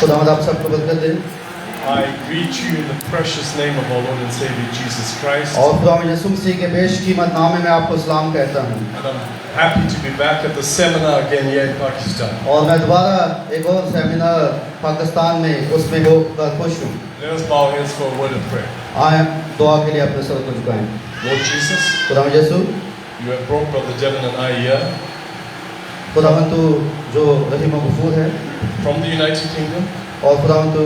खुदावंद आप सबको बरकत दे। I greet you in the precious name of our Lord and Savior Jesus Christ. और खुदावंद यीशु मसीह के बेशकीमत नाम में आपको सलाम कहता हूँ। And I'm happy to be back at the seminar again here in Pakistan. और मैं दोबारा एक और सेमिनार पाकिस्तान में उसमें होकर खुश हूँ। Let us bow our heads for a word of prayer. आए दुआ के लिए अपने सर को झुकाएं। Lord Jesus, खुदावंद यीशु, you have brought Brother Devin and I here खुदावंद तू जो रहीम और गफूर है from the United Kingdom और खुदावंद तू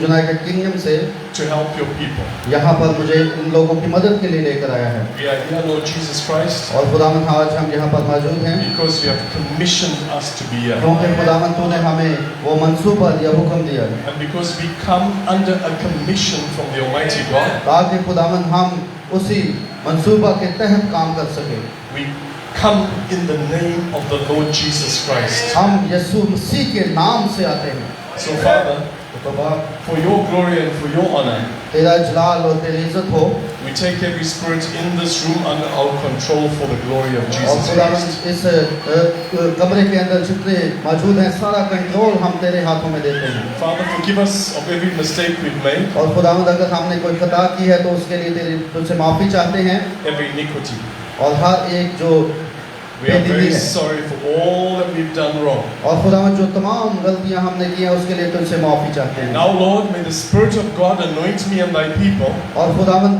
यूनाइटेड किंगडम से to help your people. यहाँ पर मुझे इन लोगों की मदद के लिए लेकर आया है। We are here, Lord Jesus Christ, और खुदावंद आज हम यहाँ पर मौजूद हैं because you have commissioned us to be here. क्योंकि खुदावंद तूने हमें वो मंसूबा दिया, हुक्म दिया And because we come under a commission from the Almighty God, ताकि खुदावंद हम उसी मंसूबा के तहत काम कर सके। we come in the name of the Lord Jesus Christ. हम यीशु मसीह के नाम से आते हैं। So Father, तो बाप for your glory and for your honor, तेरा जलाल और तेरी इज्जत हो। we take every spirit in this room under our control for the glory of और Jesus Christ. खुदावंद इस कमरे के अंदर जितने मौजूद हैं सारा कंट्रोल हम तेरे हाथों में देते हैं। Father, forgive us of every mistake we've made, और खुदावंद अगर हमने कोई खता की है तो उसके लिए तुझसे माफी चाहते हैं। every iniquity. और हर एक जो We are very sorry for all that we've done wrong. और खुदावंद जो तमाम गलतियां हमने की हैं उसके लिए तुझसे माफी चाहते हैं। Now, Lord, may the Spirit of God anoint me and thy people, और खुदावंद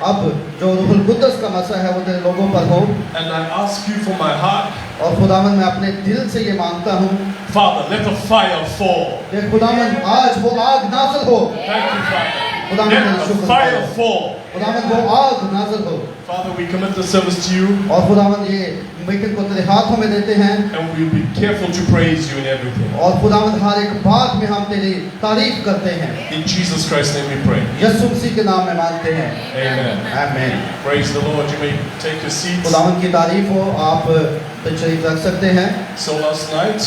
अब जो रूहुल कुद्दस का मसा है वो तेरे लोगों पर हो। and I ask you for my heart, और खुदावंद मैं अपने दिल से ये मांगता हूँ Father, let the fire fall. कि खुदावंद आज वो आग नाज़िल हो। Thank you, Father. खुदावंद Let the fire fall. खुदावंद वो आग नाज़िल हो। Father, we commit the service to you, और खुदावंद ये मीटिंग को तेरे हाथों में देते हैं। and we'll be careful to praise you in everything. और खुदावंद हर एक बात में हम तेरी तारीफ करते हैं। In Jesus Christ's name we pray. यीशु मसीह के नाम में मांगते हैं। Amen. आमीन। Praise the Lord. You may take your seats. खुदावंद की तारीफ हो, आप तशरीफ रख सकते हैं। So last night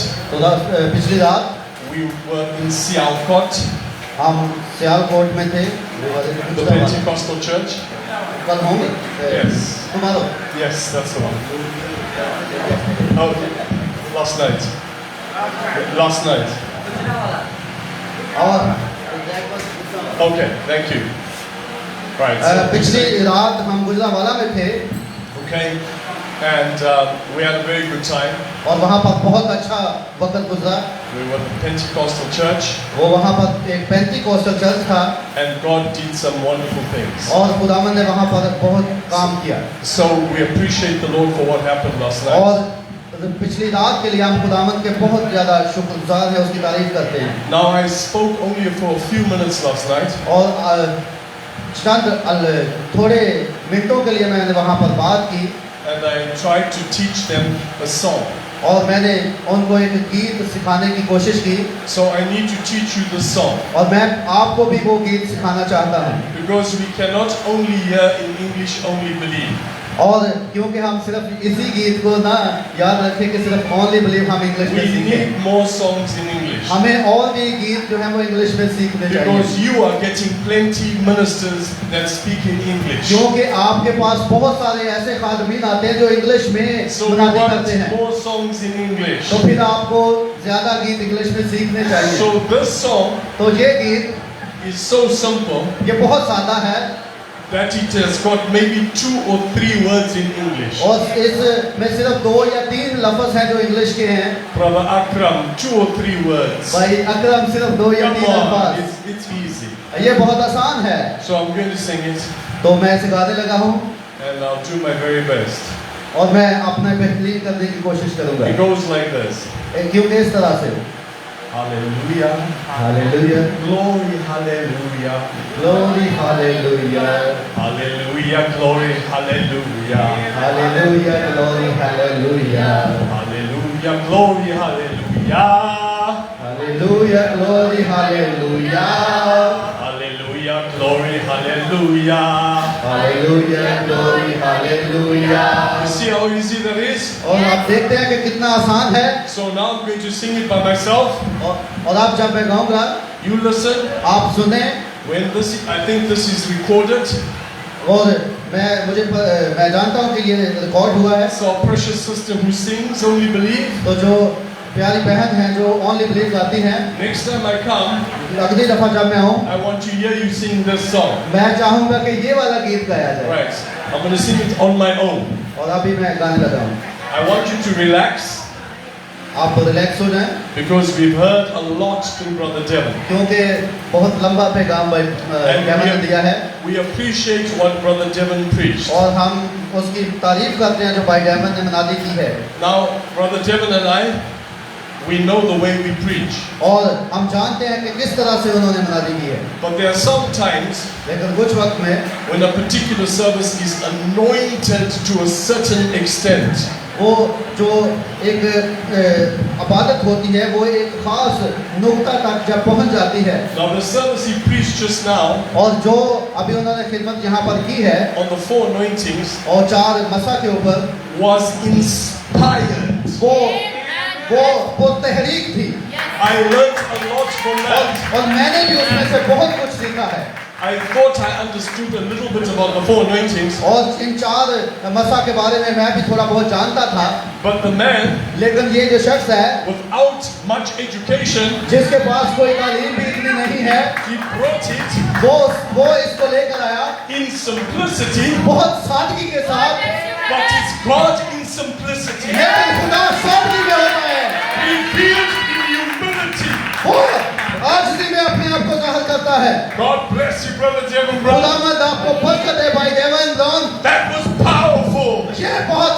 पिछली रात we were in Sialkot, हम सियालकोट में थे। the Pentecostal church. कल होंगे? Yes. तुम्हारा? Yes, that's the one. Oh, last night. Last night. और Okay, thank you. Right. So पिछली रात हम गुजरावाला में थे okay, and we had a very good time. और वहाँ पर बहुत अच्छा वक्त गुजरा। We were at the Pentecostal church, वो वहाँ पर एक पेंटिकोस्टल चर्च था and God did some wonderful things. और खुदावंद ने वहाँ पर बहुत काम किया। So we appreciate the Lord for what happened last night. और पिछली रात के लिए हम खुदावंद के बहुत ज़्यादा शुक्रगुजार हैं, उसकी तारीफ करते हैं। Now I spoke only for a few minutes last night, और चंद थोड़े मिनटों के लिए मैंने वहाँ पर बात की and I tried to teach them a song. और मैंने उनको एक गीत सिखाने की कोशिश की So I need to teach you the song. और मैं आपको भी वो गीत सिखाना चाहता हूँ Because we cannot only hear in English, only believe. और क्योंकि हम सिर्फ इसी गीत को ना याद रखें कि सिर्फ ओनली बिलीव हम इंग्लिश में We सीखें need more songs in English. हमें और भी गीत जो है वो इंग्लिश में सीखने Because चाहिए you are getting plenty ministers that speak in English. क्योंकि आपके पास बहुत सारे ऐसे खादमीन आते हैं जो इंग्लिश में So we मुनादी want करते हैं more songs in English. तो फिर आपको ज्यादा गीत इंग्लिश में सीखने चाहिए So this song तो ये गीत is so simple ये बहुत सादा है that it has got maybe 2 or 3 words in English. और इसमें सिर्फ 2 या 3 लफ्ज हैं जो इंग्लिश के हैं Brother Akram, 2 or 3 words. भाई अकरम सिर्फ 2 या Come 3 on, लफ्ज it's easy. ये बहुत आसान है So I'm going to sing it तो मैं सिखाने लगा हूँ and I'll do my very best. और मैं अपना बेहतरीन करने की कोशिश करूंगा It goes like this. क्योंकि इस तरह से Hallelujah. Hallelujah Glory, hallelujah. Glory hallelujah Hallelujah, glory, hallelujah. Hallelujah glory hallelujah Hallelujah, glory, hallelujah. Hallelujah glory hallelujah Hallelujah, glory, hallelujah. Hallelujah glory hallelujah You see how easy that is? और आप देखते हैं कि कितना आसान है So now I'm going to sing it by myself. और आप जब मैं गाऊंगा You listen. आप सुने When this, I think this is recorded. और मैं जानता हूँ कि ये रिकॉर्ड हुआ है So our precious sister who sings, only believe. तो जो प्यारी बहन है जो ओनली बिलीव गाती हैं Next time I come, अगली दफा जब मैं आऊँ I want to hear you sing this song. मैं चाहूंगा कि ये वाला गीत गाया जाए Right. I'm going to sing it on my own. और अभी मैं गाने लगा हूँ I want you to relax आप रिलैक्स हो जाएं because we've heard a lot from Brother Devon. क्योंकि बहुत लंबा पैगाम भाई डेवन ने दिया है We appreciate what Brother Devon preached. और हम उसकी तारीफ करते हैं जो भाई डेवन ने मनादी की है Now, Brother Devon and I, we know the way we preach. और हम जानते हैं कि किस तरह से उन्होंने मनादी की है But there are some times लेकिन कुछ वक्त में when a particular service is anointed to a certain extent. वो जो एक इबादत होती है वो एक खास नुक्ता तक जब पहुंच जाती है Now, the service he preached just now और जो अभी उन्होंने खिदमत यहाँ पर की है on the 4 anointings और 4 मसा के ऊपर was inspired. वो तहरीक थी I learned a lot from that. और मैंने भी उसमें से बहुत कुछ सीखा है I thought I understood a little bit about the 4 anointings, और इन 4 मसा के बारे में मैं भी थोड़ा बहुत जानता था but the man, लेकिन ये जो शख्स है without much education, जिसके पास कोई तालीम भी इतनी नहीं है he brought it वो इसको लेकर आया in simplicity, बहुत सादगी के साथ but it's God in simplicity, लेकिन खुदा सादगी में होता है revealed in humility. वो आजिज़ी में अपने आप को जाहिर करता है God bless you, Brother Devon, brother. खुदावंद आपको बरकत दे भाई देवन रॉन That was powerful. ये बहुत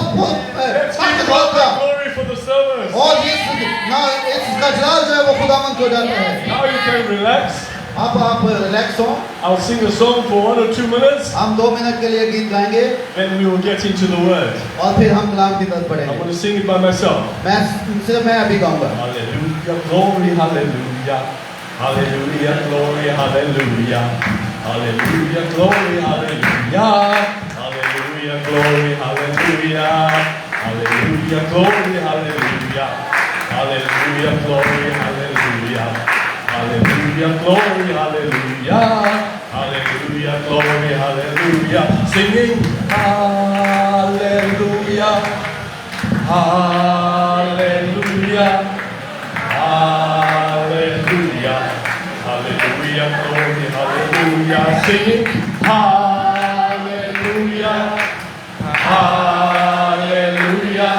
Let's ताकत give God the होगा glory for the service. और इसका जलाल जो है वो खुदावंद को जाता है Now you can relax. अब आप रिलैक्स हो I'll sing a song for 1 or 2 minutes, हम 2 मिनट के लिए गीत गाएंगे then we will get into the word. और फिर हम कलाम की तरफ I'm बढ़ेंगे going to sing it by myself. मैं अभी गाऊंगा Hallelujah, glory, hallelujah. Hallelujah, glory, hallelujah. Hallelujah, glory, hallelujah. Hallelujah, glory, hallelujah. Hallelujah, glory, hallelujah. Hallelujah, glory, hallelujah. Hallelujah, glory, hallelujah. Hallelujah, glory, hallelujah. Singing hallelujah. Hallelujah. Hallelujah. Hallelujah. Glory. Hallelujah. Singing. Hallelujah. Hallelujah.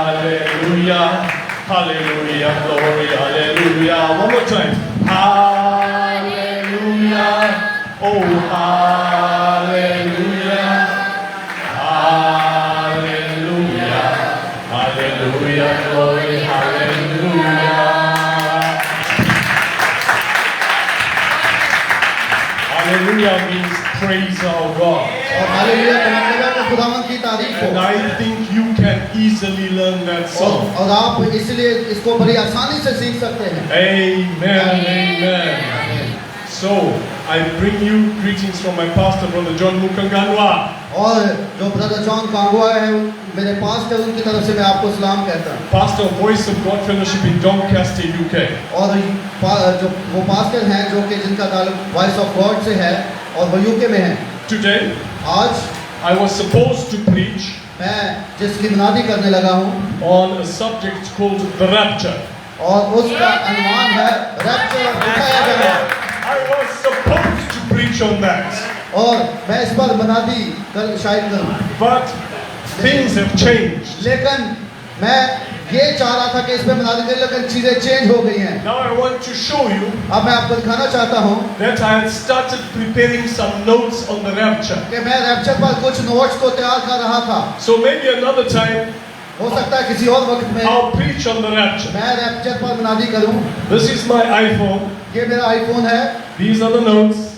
Hallelujah. Hallelujah. Glory. Hallelujah. One more time. Hallelujah. Oh, hallelujah. Hallelujah. Hallelujah. Glory. Hallelujah. Hallelujah means praise our God. और hallelujah का मतलब है कि खुदावन की तारीफ हो। And I think you can easily learn that song. और आप इसलिए इसको बड़ी आसानी से सीख सकते हैं। Amen. Amen. So, I bring you greetings from my pastor, Brother John Mukanganwa. और जो ब्रदर जॉन कांगुआ है मेरे पास्टर, उनकी तरफ से मैं आपको सलाम कहता हूँ। Pastor of Voice of God Fellowship in Doncaster, UK. और जो वो पास्टर हैं जो कि जिनका ताल्लुक वॉइस ऑफ गॉड से है और वो यूके में हैं। Today, आज I was supposed to preach मैं जिसकी बुनियादी करने लगा हूँ on a subject called the rapture. और उसका अनुमान है रैप्चर दिखाया जाना। I was supposed to preach on that. और मैं इस पर बुनियादी शायद करूँ, But things have changed. लेकिन मैं ये चाह रहा था कि इस पर बुनियादी करूँ, लेकिन चीजें चेंज हो गई हैं। Now I want to show you अब मैं आपको दिखाना चाहता हूँ that I had started preparing some notes on the rapture. कि मैं रैप्चर पर कुछ नोट्स को तैयार कर रहा था। So maybe another time हो सकता है किसी और वक्त में I'll preach on the rapture. मैं रैप्चर पर बुनियादी करूँ। This is my iPhone. ये मेरा आईफोन है। These are the notes.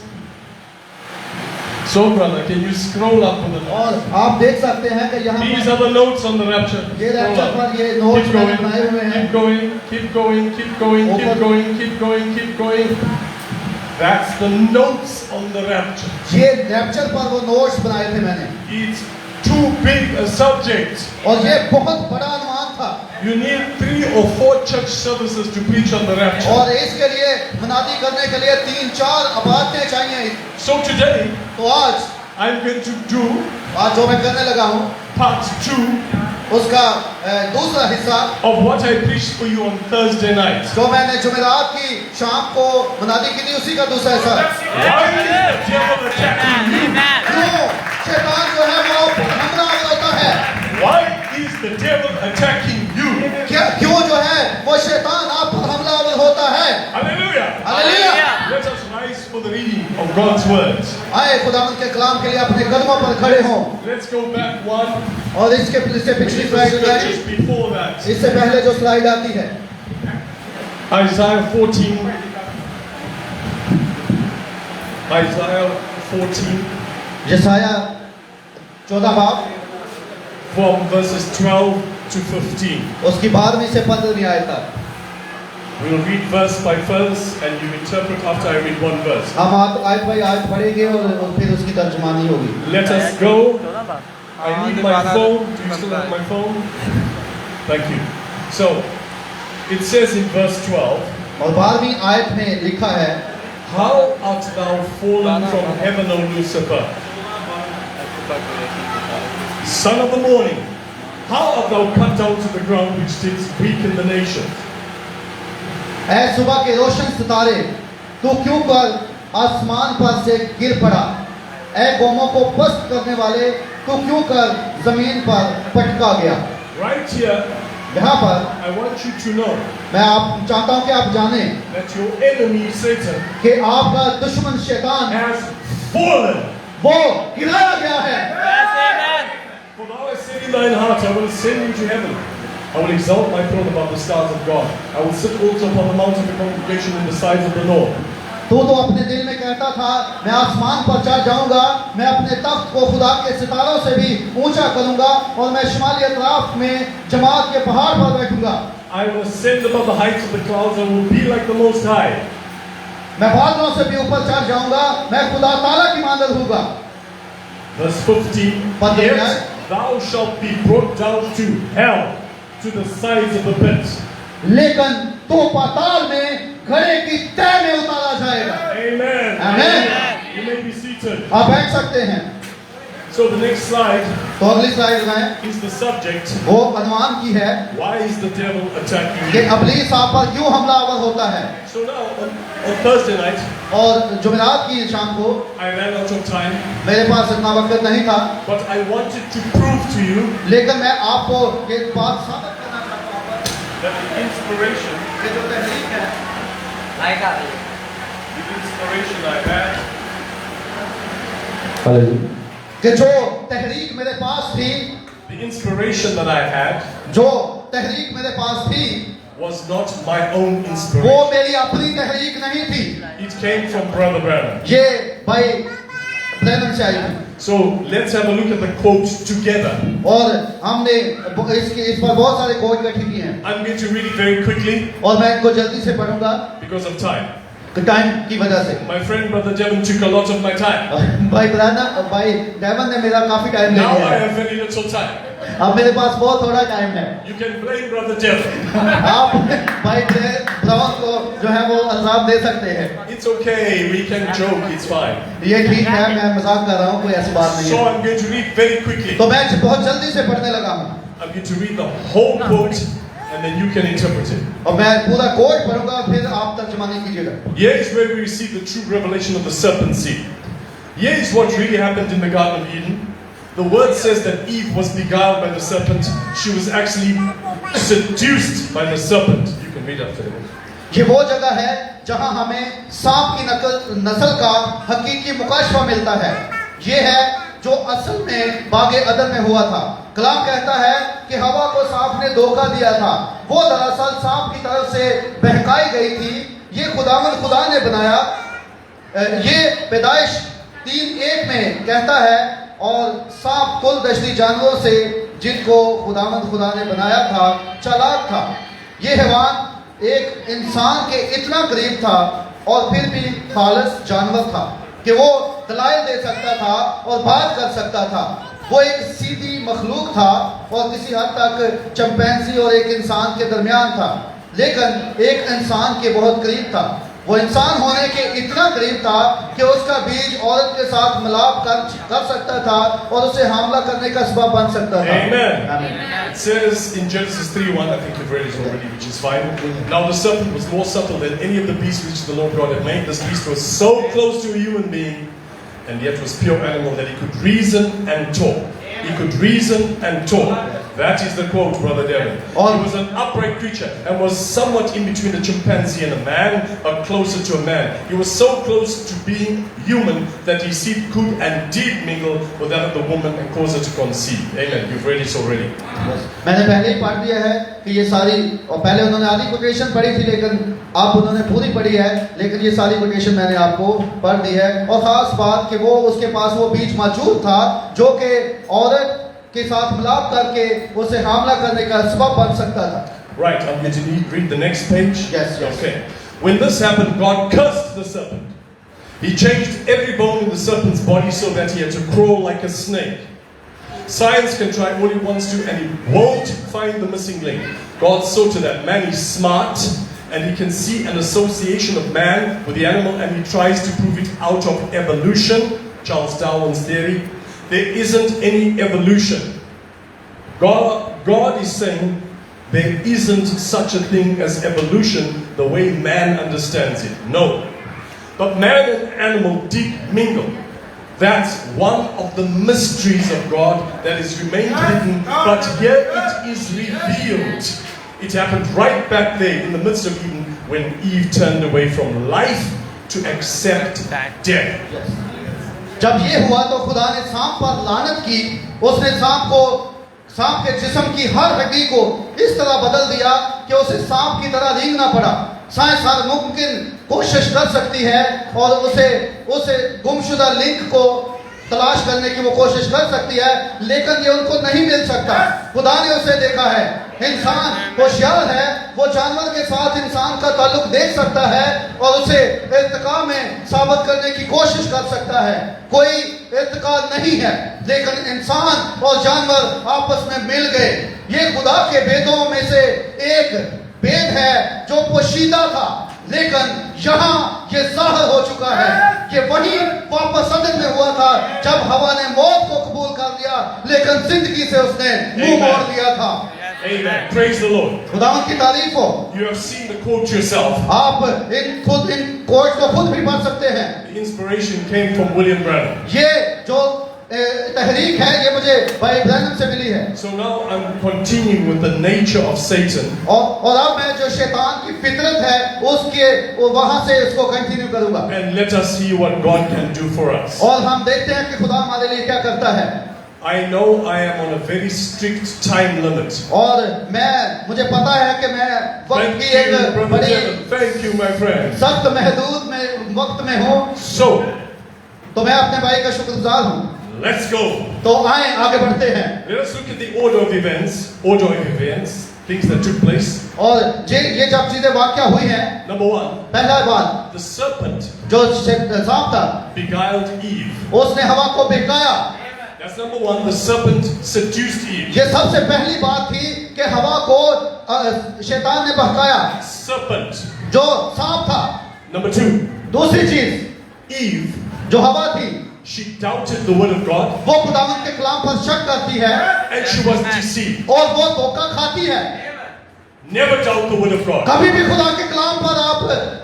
So brother, can you scroll up on the notes? और आप देख सकते हैं कि यहाँ These पर are the notes on the rapture. ये Scroll रैप्चर up. पर ये नोट्स Keep मैंने going, बनाए हुए हैं। keep going, keep going, keep going, keep going, keep going, keep going. That's the notes on the rapture. ये rapture पर वो नोट्स बनाए थे मैंने। It's too big a subject. और ये बहुत बड़ा अनुमान था। You need 3 or 4 church services to preach on the rapture. और इसके लिए बुनियादी करने के लिए 3-4 अबादतें चाहिए। So today, तो आज I'm going to do जो मैं करने लगा हूँ part 2 उसका दूसरा हिस्सा of what I preached for you on Thursday night. जो मैंने जुमेरात की शाम को बुनियादी की थी, उसी का दूसरा हिस्सा। Why is the devil attacking you? क्यों शैतान जो है वो हमलावर होता है? Why is the devil attacking you? क्यों जो है वो शैतान आप पर हमलावर होता है? Hallelujah. Hallelujah. Let us rise for the reading of God's words. आए खुदावंद के कलाम के लिए अपने कदमों पर खड़े हों। Let's go back one. और इससे पिछली स्लाइड उठाएं। Just before that, इससे पहले जो स्लाइड आती है Isaiah 14. Isaiah 14 यशाया 14 बाब from verses 12 to 15. उसकी 12वीं से 15वीं आयत तक। We'll read verse by verse and you interpret after I read one verse. हम आयत बाई आयत पढ़ेंगे और फिर उसकी तर्जुमानी होगी। Let us go. I need my phone. Do you still have my phone? Thank you. So, it says in verse 12, और 12वीं आयत में लिखा है, How art thou fallen from heaven, O Lucifer, son of the morning? How art thou cut down to the ground, which didst weaken the nations? ऐ सुबह के रोशन सितारे, तू क्यों कर आसमान पर से गिर पड़ा? ऐ कौमों को पस्त करने वाले, तू क्यों कर जमीन पर पटका गया? Right here, यहाँ पर I want you to know मैं आप चाहता हूँ कि आप जाने that your enemy, Satan, कि आपका दुश्मन शैतान has fallen. वो गिराया गया है। For thou hast said in thine heart, I will ascend into heaven. I will exalt my throne above the stars of God. I will sit also upon the mount of the congregation in the sides of the north. तू तो अपने दिल में कहता था, मैं आसमान पर चढ़ जाऊंगा, मैं अपने तख्त को खुदा के सितारों से भी ऊंचा करूंगा और मैं शुमाली अतराफ में जमात के पहाड़ पर बैठूंगा। I will ascend above the heights of the clouds and will be like the Most High. मैं बादलों से भी ऊपर चढ़ जाऊंगा, मैं खुदा ताला की मानद होऊंगा। Verse 15. Yet thou shalt be brought down to hell, to the sides of the pit. लेकिन तो पाताल में घड़े की तह में उतारा जाएगा। Amen. Amen. You may be seated. आप बैठ सकते हैं। So the next slide तो अगली स्लाइड में is the subject. वो अनुमान की है Why is the devil attacking कि you? अबलीस आप पर क्यों हमलावर होता है। So now on Thursday night, और जुमेरात की शाम को I ran out of time, मेरे पास इतना वक्त नहीं था, but I wanted to prove to you लेकिन मैं आपको ये बात साबित करना चाहता हूँ that the inspiration कि जो तहरीक है, the inspiration I had कि जो तहरीक मेरे पास थी, the inspiration that I had जो तहरीक मेरे पास थी, was not my own वो inspiration. मेरी अपनी तहरीक नहीं थी, It came from Brother Branham. ये भाई ब्रैनम से आई थी। So let's have a look at the quote together. और हमने इस पर बहुत सारे कोट इकट्ठे किए हैं I'm going to read it very quickly और मैं इनको जल्दी से पढ़ूंगा because of time. टाइम की वजह से। My friend Brother Devon took a lot of my time. भाई डेवन ने मेरा काफी टाइम ले Now लिया I है। have very little time. अब मेरे पास बहुत थोड़ा टाइम है। You can blame Brother Devon. आप भाई ब्राउन को जो है वो अल्जाम दे सकते हैं। It's okay, we can joke, it's fine. ये ठीक है, मैं मजाक कर रहा हूँ, कोई ऐसी बात नहीं So है। I'm going to read very quickly. तो मैं बहुत जल्दी से पढ़ने लगा हूँ I'm going to read the whole quote and then you can interpret it. और मैं पूरा कोट पढ़ूंगा, फिर आप तर्जुमानी कीजिएगा। Here is where we receive the true revelation of the serpent seed. Here is what really happened in the Garden of Eden. The word says that Eve was beguiled by the serpent. She was actually seduced by the serpent. You can read after that. ये वो जगह है जहां हमें सांप की नस्ल का हकीकी मुकाशफा मिलता है। ये है जो असल में बागे अदन में हुआ था। कलाम कहता है कि हवा को सांप ने धोखा दिया था। वो दरअसल सांप की तरफ से बहकाई गई थी। ये खुदा ने बनाया। ये पैदाइश 3:1 में कहता है और सांप कुल दशती जानवरों से जिनको खुदा ने बनाया था चालाक था। ये हैवान एक इंसान के इतना करीब था और फिर भी खालिस जानवर था कि वो दलाइल दे सकता था और बात कर सकता था। वो एक सीधी मखलूक था और किसी हद तक चिंपैंजी और एक इंसान के दरमियान था, लेकिन एक इंसान के बहुत करीब था। वो इंसान होने के इतना करीब था कि उसका बीज औरत के साथ मिलाप कर सकता था और उसे हमला करने का सबब बन सकता था। Amen. It says in Genesis 3:1, I think you've read it already, which is fine. Now the serpent was more subtle than any of the beasts which the Lord God had made. This beast was so close to a human being and yet was pure animal that he could reason and talk. He could reason and talk. That is the quote, Brother Devon. He was an upright creature and was somewhat in between a chimpanzee and a man, but closer to a man. He was so close to being human that his seed could and did mingle with that of the woman and cause her to conceive. Amen. You've read it already. मैंने पहले ही पढ़ दिया है कि ये सारी, और पहले उन्होंने आधी कोटेशन पढ़ी थी लेकिन आप उन्होंने पूरी पढ़ी है, लेकिन ये सारी कोटेशन मैंने आपको पढ़ दी है। और खास बात कि वो उसके पास वो बीज मौजूद था जो कि औरत के साथ मिलाप करके उसे हमला करने का सबब बन सकता था। Right, I'm going to read the next page. Yes. Okay. When this happened, God cursed the serpent. He changed every bone in the serpent's body so that he had to crawl like a snake. Science can try all it wants to and it won't find the missing link. God saw to that man is smart and he can see an association of man with the animal and he tries to prove it out of evolution, Charles Darwin's theory. There isn't any evolution. God is saying there isn't such a thing as evolution the way man understands it. No. But man and animal did mingle. That's one of the mysteries of God that has remained hidden, but here it is revealed. It happened right back there in the midst of Eden when Eve turned away from life to accept death. Yes. जब ये हुआ तो खुदा ने सांप पर लानत की। उसने सांप के जिस्म की हर हड्डी को इस तरह बदल दिया कि उसे सांप की तरह रेंगना पड़ा। साइंस हर मुमकिन कोशिश कर सकती है और उसे गुमशुदा लिंक को तलाश करने की वो कोशिश कर सकती है, लेकिन ये उनको नहीं मिल सकता। खुदा ने उसे देखा है। इंसान होशियार है, वो जानवर के साथ इंसान का ताल्लुक देख सकता है और उसे इर्तिका में साबित करने की कोशिश कर सकता है। कोई इर्तिका नहीं है, लेकिन इंसान और जानवर आपस में मिल गए। ये खुदा के भेदों में से एक भेद है जो पोशीदा था, लेकिन यहाँ ये जाहिर हो चुका है कि वही वापस अदन में हुआ था जब हवा ने मौत को कबूल कर लिया, लेकिन जिंदगी से उसने मुंह मोड़ लिया था। Amen. Praise the Lord. खुदावंद की तारीफ हो। You have seen the quote yourself. आप इन कोट को खुद भी पढ़ सकते हैं। The inspiration came from William Branham. ये जो तहरीक है ये मुझे भाई ब्रैनम से मिली है। So now I'm continuing with the nature of Satan. और अब मैं जो शैतान की फितरत है उसके वहां से इसको कंटिन्यू करूंगा। And let us see what God can do for us. और हम देखते हैं कि खुदा हमारे लिए क्या करता है। I know I am on a very strict time limit. और मुझे पता है कि मैं वक्त की एक बड़ी Thank you, my friend. सख्त महदूद में वक्त में हूँ। So, तो मैं अपने भाई का शुक्रगुजार हूँ। Let's go. तो आए आगे बढ़ते हैं Let us look at the order of events, things that took place. और ये जब चीजें वाकया हुई हैं, Number one, पहला बात the serpent जो सांप था beguiled Eve. उसने हवा को बहकाया। That's number one. The serpent seduced Eve. ये सबसे पहली बात थी कि हवा को शैतान ने बहकाया, Serpent. जो सांप था। Number two, दूसरी चीज Eve, जो हवा थी, she doubted the word of God वो खुदावंद के कलाम पर शक करती है and she was deceived. और वो धोखा खाती है। Never doubt the word of God. कभी भी खुदा के कलाम पर आप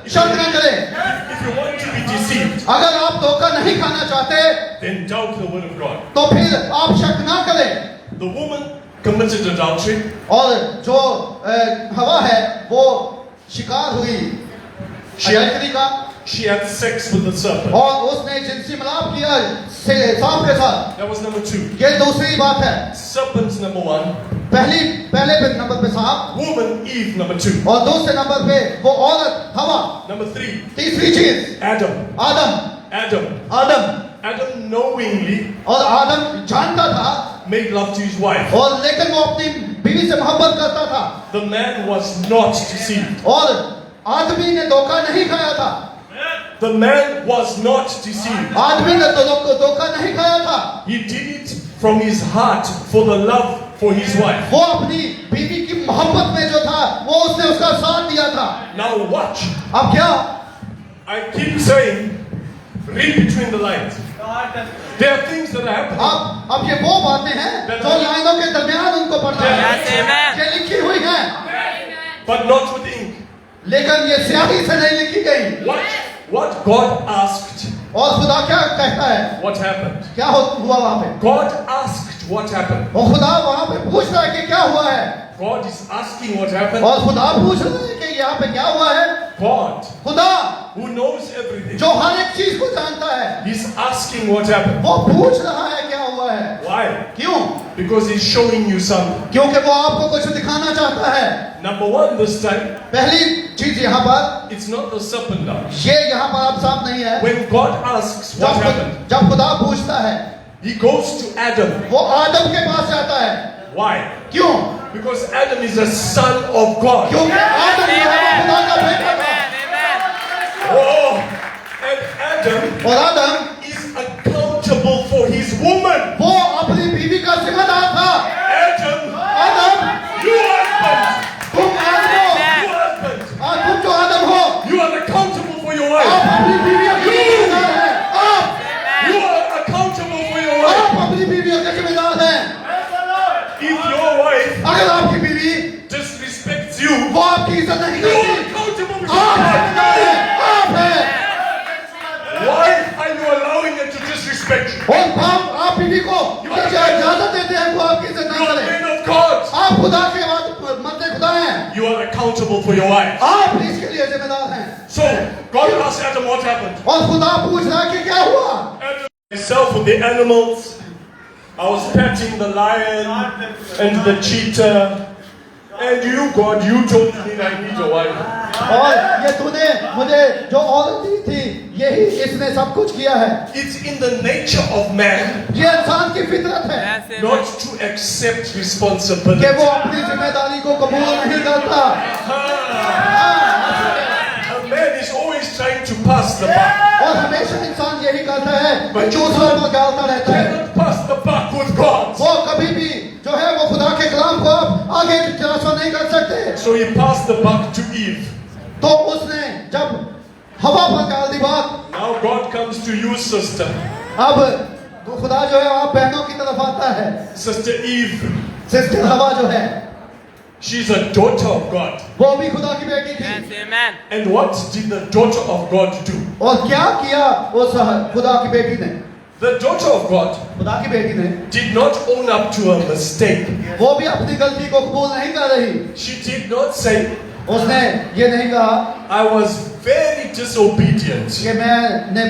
शक न करें। If you want to be deceived, अगर आप धोखा नहीं खाना चाहते then doubt the word of God. तो फिर आप शक ना करें। The woman committed adultery. और जो हवा है वो शिकार हुई She अडल्टरी का, She had sex with the serpent. और उसने जिनसी मिलाप किया सांप के साथ। That was number two. ये दूसरी बात है। Serpent number one. पहले नंबर पे सांप, Woman Eve number two. और दूसरे नंबर पे वो औरत हवा। Number three. तीसरी चीज Adam. आदम। Adam knowingly और आदम जानता था made love to his wife. और लेकिन वो अपनी बीवी से मोहब्बत करता था The man was not deceived. और आदमी ने धोखा नहीं खाया था। The man was not deceived. आदमी ने धोखा नहीं खाया था। He did it from his heart for the love for his wife. वो अपनी बीवी की मोहब्बत में जो था वो उसने उसका साथ दिया था। Now watch. अब क्या, I keep saying, read between the lines. There are things that are happening. अब ये वो बातें हैं जो लाइनों के दरमियान उनको पढ़ना है, ये लिखी हुई है, But not with ink. लेकिन ये स्याही से नहीं लिखी गई। What God asked, और खुदा क्या कहता है, what happened? क्या हुआ वहां पे? God asked what happened. और खुदा वहां पे पूछ रहा है कि क्या हुआ है, God is asking what happened. और खुदा पूछ रहा है कि यहाँ पे क्या हुआ है। God, खुदा who knows everything, जो हर एक चीज को जानता है, He's asking what happened. वो पूछ रहा है क्या हुआ है। Why? क्यों? Because He's showing you something. क्योंकि वो आपको कुछ दिखाना चाहता है। Number one, this time, पहली चीज यहाँ पर, it's not the serpent now. ये यहाँ पर आप साफ नहीं है। When God asks what happened, जब खुदा पूछता है, He goes to Adam. वो आदम के पास जाता है। Why? क्यों? Because Adam is a son of God. क्योंकि आदम जो है वो खुदा का बेटा था, Oh, and Adam और आदम is accountable for his woman. वो अपनी बीवी का जिम्मेदार था। Adam, आदम, you husband, तुम आदम हो, you husband, तुम जो आदम हो, you are accountable for your आप wife. अपनी बीवियों के जिम्मेदार हैं। You are accountable for your wife. आप अपनी बीवियों के जिम्मेदार हैं। If your wife अगर आपकी बीवी disrespects you, वो आपकी इज्जत नहीं you are करती, accountable for आप your wife. जिम्मेदार हैं, आप हैं। Why are you allowing her to disrespect you? और आप बीवी को इजाजत देते हैं वो आपकी इज्जत You ना are करे। men of God. आप खुदा के मर्दे खुदा हैं, You are accountable for your wife. आप इसके लिए जिम्मेदार हैं। So God asked Adam what happened. और खुदा पूछ रहा है कि क्या हुआ। Adam myself with the animals. I was petting the lion and the cheetah. And you, God, you told me that I need a wife. और ये तूने मुझे जो औरत दी थी, यही इसने सब कुछ किया है। It's in the nature of man ये इंसान की फितरत है not to accept कि responsibility. वो अपनी जिम्मेदारी को कबूल नहीं करता। A man is always trying to pass the buck. और हमेशा इंसान यही करता है, दूसरों पर गालता रहता है। Cannot pass the buck with God. वो कभी भी जो है वो खुदा के कलाम को आप आगे ट्रांसफर नहीं कर सकते। So he passed the buck to Eve. तो उसने जब हवा पर डाल दी बात, Now God comes to you, sister. अब खुदा जो है आप बहनों की तरफ आता है। Sister Eve, सिस्टर हवा जो है she's a daughter of God. वो भी खुदा की बेटी थी। And what did the daughter of God do? और क्या किया उस खुदा की बेटी ने? The daughter of God खुदा की बेटी ने did not own up to a mistake. वो भी अपनी गलती को कबूल नहीं कर रही। She did not say, उसने ये नहीं कहा I was very disobedient कि मैंने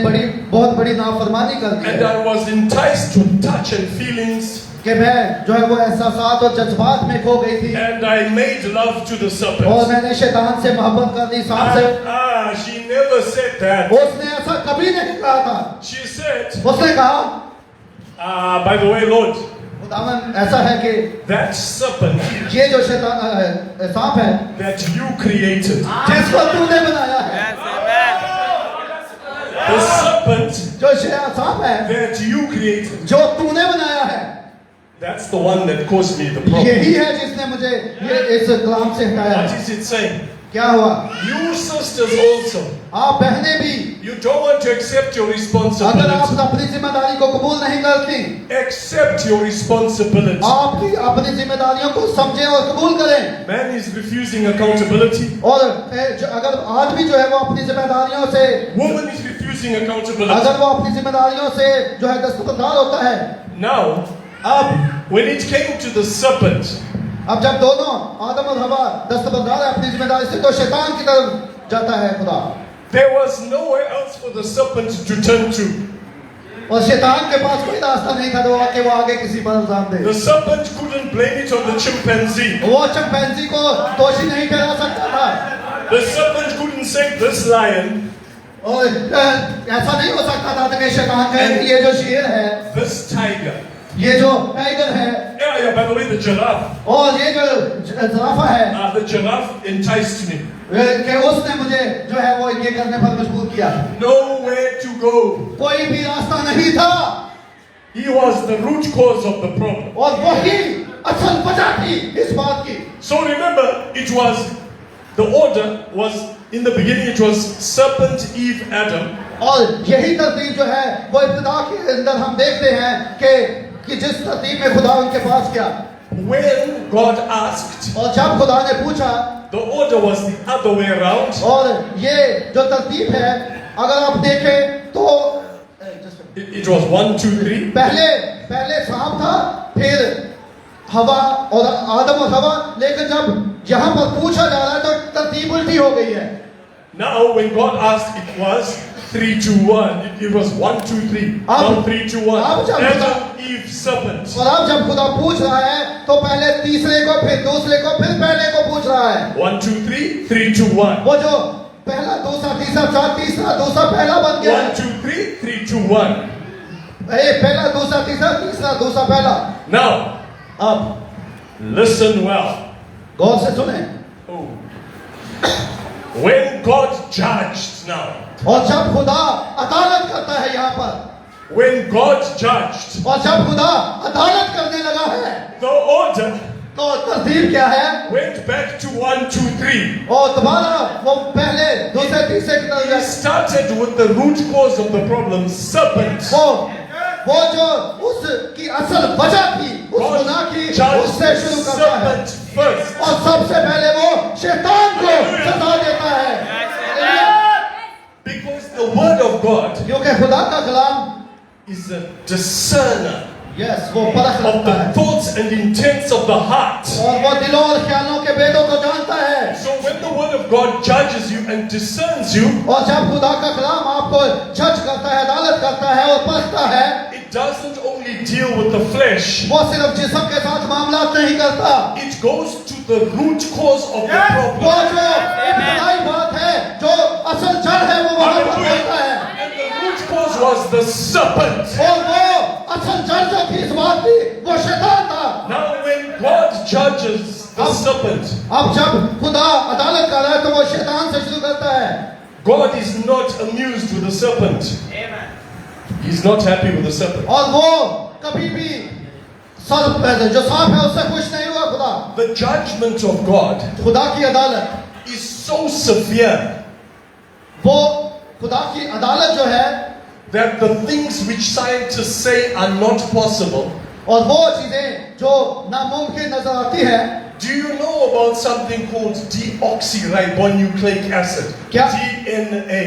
बहुत बड़ी नाफरमानी कर दी and है, I was enticed to touch and feelings कि मैं जो है वो एहसासात और जज्बात में खो गई थी and I made love to the और serpent. मैंने शैतान से मोहब्बत कर दी, सांप से। She never said that. उसने ऐसा कभी नहीं कहा था। She said, उसने कहा By the way, Lord, खुदावन ऐसा है कि that serpent ये जो शैतान सांप है that you created, जिसको तूने बनाया है, the serpent जो सांप है that you created, जो तूने बनाया है, that's the one that caused me the problem. यही है जिसने मुझे ये इस कलाम से हटाया What है। is it saying? क्या हुआ? You sisters also, आप बहनें भी you don't want to accept your अगर आप responsibility. अपनी जिम्मेदारी को कबूल नहीं करती, Accept your responsibility. आपकी अपनी जिम्मेदारियों को समझें और कबूल करें। Man is refusing accountability. और अगर आदमी जो है वो अपनी जिम्मेदारियों से Woman is refusing accountability. अगर वो अपनी जिम्मेदारियों से जो है दस्तबरदार होता है, Now, अब when it came to the serpent, अब जब दोनों आदम और हवा दस्तबरदार है अपनी जिम्मेदारी से, तो शैतान की तरफ जाता है खुदा, there was nowhere else for the serpent to turn to. और शैतान के पास कोई रास्ता नहीं था कि वो आगे किसी पर इल्जाम दे। The serpent couldn't blame it on the chimpanzee. वो चिंपैंजी को दोषी नहीं ठहरा सकता था, The serpent couldn't say this lion, और ऐसा नहीं हो सकता था कि शैतान कहे कि ये जो शेर है, this tiger. ये जो टाइगर है, Yeah, by the way, the giraffe. और ये जो जिराफा है, The giraffe enticed me. कि उसने मुझे जो है वो ये करने पर मजबूर किया। Nowhere to go. कोई भी रास्ता नहीं था, He was the root cause of the problem. और वही असल वजह थी इस बात की। So remember, it was the order was in the beginning. It was serpent, Eve, Adam. और यही तरतीब जो है वो इब्तिदा के अंदर हम देखते हैं कि जिस तरतीब में खुदा उनके पास गया, When God asked, और जब खुदा ने पूछा, the order was the other way around. और ये जो तरतीब है अगर आप देखें तो It was 1, 2, 3. पहले सांप था, फिर हवा और आदम और हवा, लेकिन जब यहाँ पर पूछा जा रहा है तो तरतीब उल्टी हो गई है। Now, when God asked, it was 3, 2, 1. It was 1, 2, 3. Now 3, 2, 1. Adam, Eve, serpent. और अब जब खुदा पूछ रहा है तो पहले तीसरे को, फिर दूसरे को, फिर पहले को पूछ रहा है। 1, 2, 3, 3, 2, 1. वो जो पहला, दूसरा, तीसरा, चौथा, तीसरा, दूसरा, पहला बन गया 1, 2, 3, 3, 2, 1. पहला, दूसरा, तीसरा, तीसरा, दूसरा, पहला। Now, अब listen well. गौर से सुने, Oh. When God judged now, और जब खुदा अदालत करता है यहाँ पर, when God judged, और जब खुदा अदालत करने लगा है, the order तो तरतीब क्या है? went back to 1, 2, 3. और दोबारा वो पहले, दूसरे, तीसरे की तरफ He गया। started with the root cause of the problem, serpent. वो जो उसकी असल वजह थी, उस गुनाह की, judged उससे the शुरू करता है, serpent first. और सबसे पहले वो शैतान को सजा देता है। Because the word of God क्योंकि खुदा का कलाम, is a discerner यस, वो परख of रखता the है, thoughts and intents of the heart. और वो दिलों और ख्यालों के भेदों को जानता है। So when the word of God judges you and discerns you, और जब खुदा का कलाम आपको जज करता है, अदालत करता है और परखता है, it doesn't only deal with the flesh. वो सिर्फ जिस्म के साथ मामला नहीं करता, It goes to the root cause of the वो problem. जो इब्तिदाई बात है, जो असल जड़ है, वो वहां पर होता है। And the root cause was the serpent. और वो असल जड़ जो थी इस बात की, वो शैतान था। Now when God judges the serpent, अब जब खुदा अदालत कर रहा है तो वो शैतान से शुरू करता है। God is not amused with the serpent. He's not happy with the serpent. और वो कभी भी जो सांप है उससे खुश नहीं हुआ। खुदा The judgment of God खुदा की अदालत, is so severe वो खुदा की अदालत जो है, that the things which scientists say are not possible. और वो चीजें जो नामुमकिन नजर आती है। Do you know about something called deoxyribonucleic acid? क्या? DNA.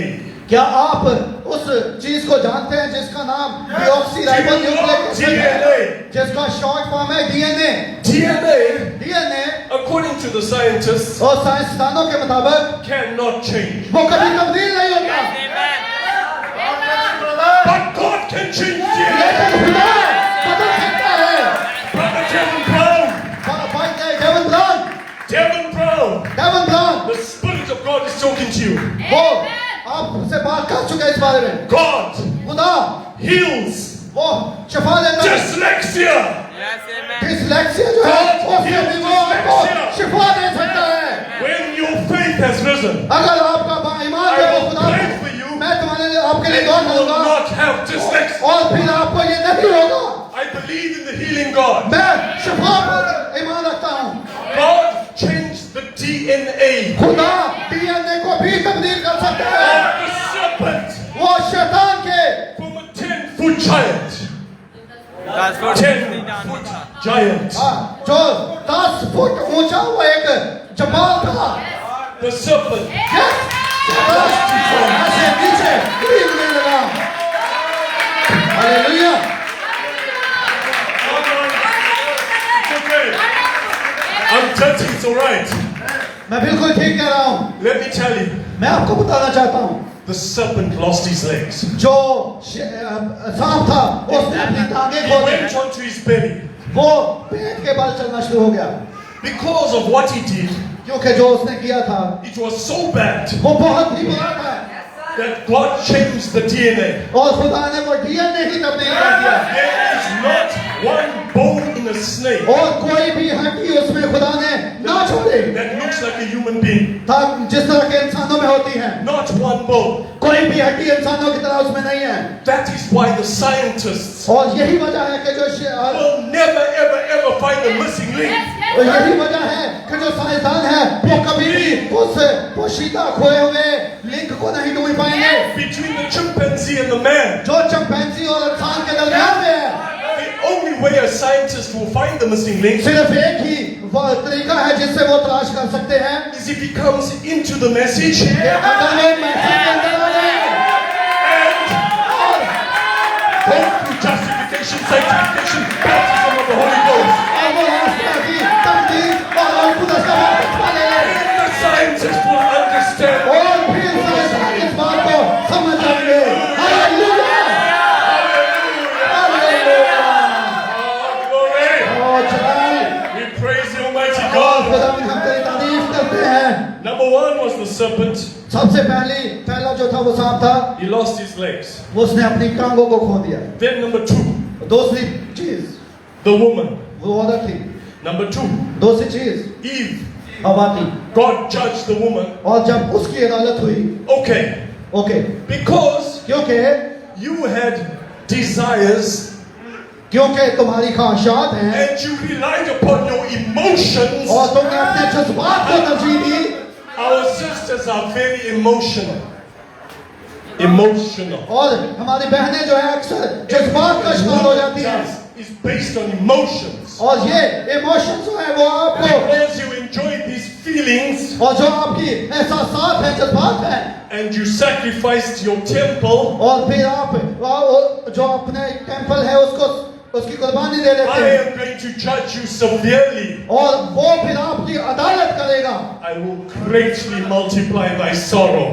क्या आप उस चीज को जानते हैं जिसका नाम डीऑक्सीराइबोन्यूक्लिक एसिड है, DNA. जिसका शॉर्ट फॉर्म है DNA? DNA, DNA according to the scientists, और साइंसदानों के मुताबिक cannot change. वो कभी तब्दील नहीं होता, But God can change DNA. लेकिन खुदा बदल सकता है। Brother Devin Brown, भाई Devin Brown, Devin Brown, the Spirit of God is talking to you. वो आपसे बात कर चुके हैं इस बारे में। God खुदा heals. वो शिफा देता है। Dyslexia. डिसलेक्सिया जो है उसके बीमार को शिफा दे सकता है। When your faith has risen, अगर आपका ईमान I है वो will खुदा pray for you. मैं तुम्हारे लिए आपके लिए And दुआ you will करूंगा not have dyslexia. और फिर आपको ये नहीं होगा। I believe in the healing God. मैं शिफा पर ईमान रखता हूँ। God changed the DNA खुदा डीएनए को भी तब्दील कर सकता है। of the serpent वो शैतान के from a 10-foot giant. 10-foot giant. जो 10 फुट ऊंचा वो एक जबाल था। The serpent. ऐसे नीचे गिरने लगा। Hallelujah. It's okay. I'm touching, it's alright. मैं बिल्कुल ठीक कह रहा हूँ। Let me tell you, मैं आपको बताना चाहता हूँ the serpent lost his legs. जो सांप था उसने अपनी टांगे He खो दी। went onto his belly. वो पेट के बल चलना शुरू हो गया Because of what he did, क्योंकि जो उसने किया था it was so bad वो बहुत ही बुरा था that God changed the DNA. और खुदा ने वो डीएनए ही तब्दील कर दिया There is not one bone in a snake और कोई भी हड्डी उसमें खुदा ने ना छोड़ी that looks like a human being. था जिस तरह के इंसानों में होती है Not one bone. कोई भी हड्डी इंसानों की तरह उसमें नहीं है That is why the scientists और यही वजह है कि जो will never ever ever find a missing link. और यही वजह है कि जो साइंसदान है वो कभी भी उस पोशीदा खोए हुए लिंक को नहीं ढूंढ पाएंगे Between the chimpanzee and the man. जो चिंपैंजी और इंसान के दरमियान में है The only way a scientist will find the missing link सिर्फ एक ही तरीका है जिससे वो तलाश कर सकते हैं is if he comes into the message अगर वो मैसेज के अंदर आ जाए and go through justification, sanctification, baptism of the Holy Ghost. और वो रास्ता की तब्दील और रोह कुदस का वापस पा ले And the scientist will understand. और फिर साइंसदान इस बात को समझ जाएंगे हालेलुया हालेलुया Oh, glory. और चलाएं We praise the Almighty और God. खुदा में हम तेरी तारीफ करते हैं Number one was the serpent. सबसे पहला जो था वो सांप था He lost his legs. वो उसने अपनी टांगों को खो दिया Then number two, दूसरी चीज the woman. वो औरत थी Number two, दूसरी चीज Eve. हवा थी God judged the woman. और जब उसकी अदालत हुई Okay, ओके because क्योंकि you had desires क्योंकि तुम्हारी ख्वाहिशात हैं and you relied upon your emotions. और तुमने अपने जज्बात को तरजीह दी Our sisters are very emotional. Emotional. और हमारी बहनें जो है अक्सर जज्बात का शिकार हो जाती हैं Is based on emotions. और ये इमोशंस जो है वो आपको Because you enjoy these feelings और जो आपकी एहसासात हैं जज्बात हैं and you sacrificed your temple, और फिर आप जो अपने टेंपल है उसको उसकी कुर्बानी दे देते I हैं am going to judge you severely. और वो फिर आपकी अदालत करेगा I will greatly multiply thy sorrow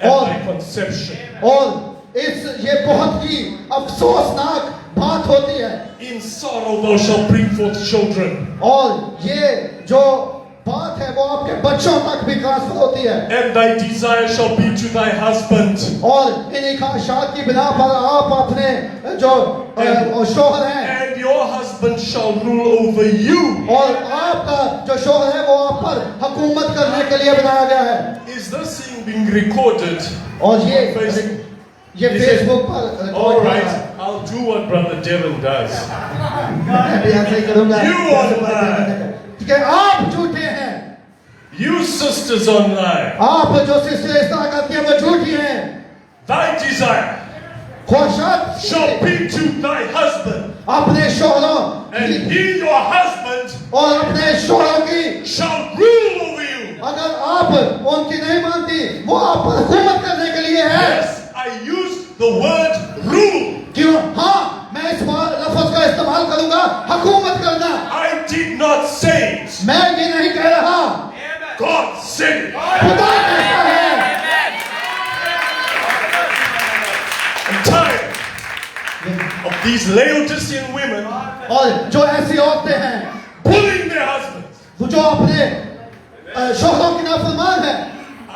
and Oh. thy conception. और ये बहुत ही अफसोसनाक बात होती है In sorrow thou shalt bring forth children, और ये जो बात है वो आपके बच्चों तक भी ट्रांसफर होती है and thy desire shall be to thy husband. और इन्हीं ख्वाहिशात की बिना पर आप अपने जो शोहर हैं And your husband shall rule over you. और आपका जो शोहर है वो आप पर हुकूमत करने के लिए बनाया गया है Is this thing being recorded? और ये Is it- फेसबुक पर All right, I'll do what Brother Devin does. मैं भी ऐसे ही करूंगा You online. कि आप झूठे हैं You sisters online, आप जो सिस्टर इस तरह करती हैं वो झूठी हैं thy desire ख्वाहिशात shall be to thy husband, अपने शोहरों and की he, your husband, और अपने शोहरों की shall rule over you. अगर आप उनकी नहीं मानती वो आप पर हुकूमत करने के लिए है Yes, I used the word rule. क्यों हाँ मैं इस लफ्ज का इस्तेमाल करूंगा हुकूमत करना I did not say it. मैं ये नहीं कह रहा God said it. खुदा कहता है I'm tired of these Laodicean women और जो ऐसी औरतें हैं bullying their husbands. वो जो अपने शोहरों की नाफरमान है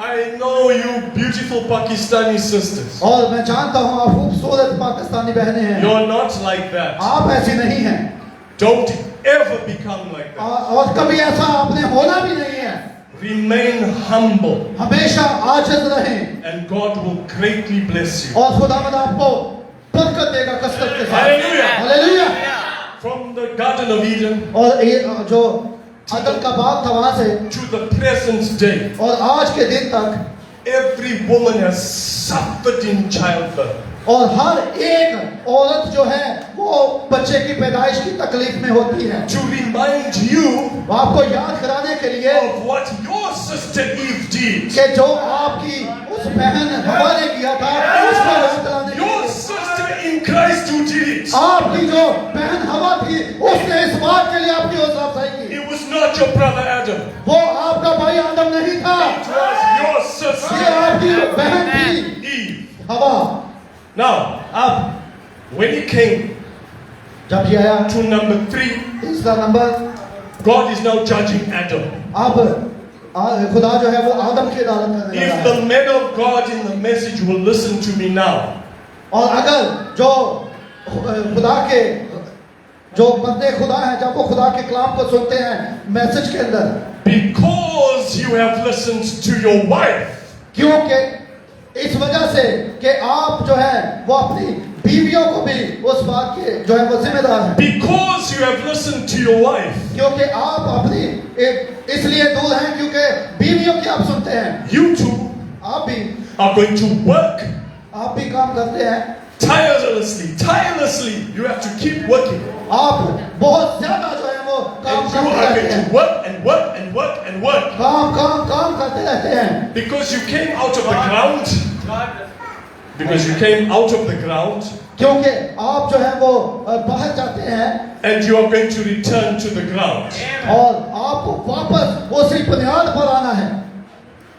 I know you beautiful Pakistani sisters. और मैं जानता हूँ आप खूबसूरत पाकिस्तानी बहनें हैं, You're not like that. आप ऐसी नहीं हैं Don't ever become like that. और कभी ऐसा आपने होना भी नहीं है। Remain humble, हमेशा आजिज़ रहें and God will greatly bless you. और खुदावंद आपको बरकत देगा कसरत के साथ। Hallelujah. Hallelujah. From the Garden of Eden और ये जो अदन का बाग था वहां से to the present day, और आज के दिन तक, every woman has suffered in childbirth. और हर एक औरत जो है वो बच्चे की पैदाइश की तकलीफ में होती है। To remind you वो आपको याद कराने के लिए of what your sister Eve did. कि जो आपकी उस बहन हवा ने किया था उसको याद कराने के Your लिए sister in Christ who did it. आपकी जो बहन हवा थी उसने इस बात के लिए आपकी हौसला अफजाई की। It was not your brother Adam. वो आपका भाई आदम नहीं था, It was your ये sister आपकी बहन थी Eve. हवा। Now, अब when he came जब ये आया to number 3, तीसरा number, God is now judging Adam. अब खुदा जो है वो आदम की अदालत करने If लगा है। the men of God in the message will listen to me now, और अगर जो खुदा के जो बंदे खुदा हैं जब वो खुदा के कलाम को सुनते हैं मैसेज के अंदर, because you have listened to your wife, क्योंकि इस वजह से कि आप जो है वो अपनी बीवियों को भी उस बात के जो है वो जिम्मेदार हैं, because you have listened to your wife, क्योंकि आप अपनी इसलिए दूर हैं क्योंकि बीवियों की आप सुनते हैं। you too आप भी are going to work काम करते हैं, tirelessly. You have to keep working. आप बहुत ज्यादा जो है वो काम And you करते are रहते going हैं, to work. काम करते रहते हैं, Because you came out of the ground. Because you came out of the ground. क्योंकि आप जो है वो बाहर जाते हैं And you are going to return to the ground. और आपको वापस उसी बुनियाद पर आना है।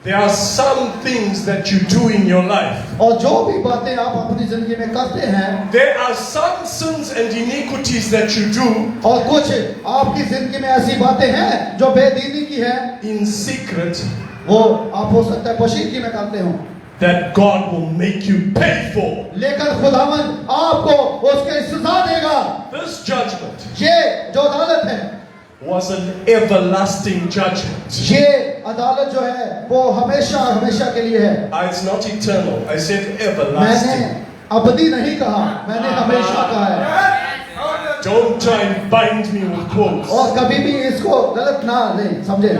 There are some things that you do in your life. और जो भी बातें आप अपनी जिंदगी में करते हैं, There are some sins and iniquities that you do और कुछ आपकी जिंदगी में ऐसी बातें हैं जो बेदीनी की है, in secret वो आप हो सकता है पोशीदगी में करते हो, that God will make you pay for. लेकिन खुदावंद आपको उसके सजा देगा। This judgment ये जो अदालत है, was an everlasting judgment. ये अदालत जो है वो हमेशा हमेशा के लिए है। It's not eternal. I said मैंने everlasting. अबदी नहीं कहा, मैंने हमेशा कहा है। Don't try and bind me with quotes. और कभी भी इसको गलत ना लें, समझे?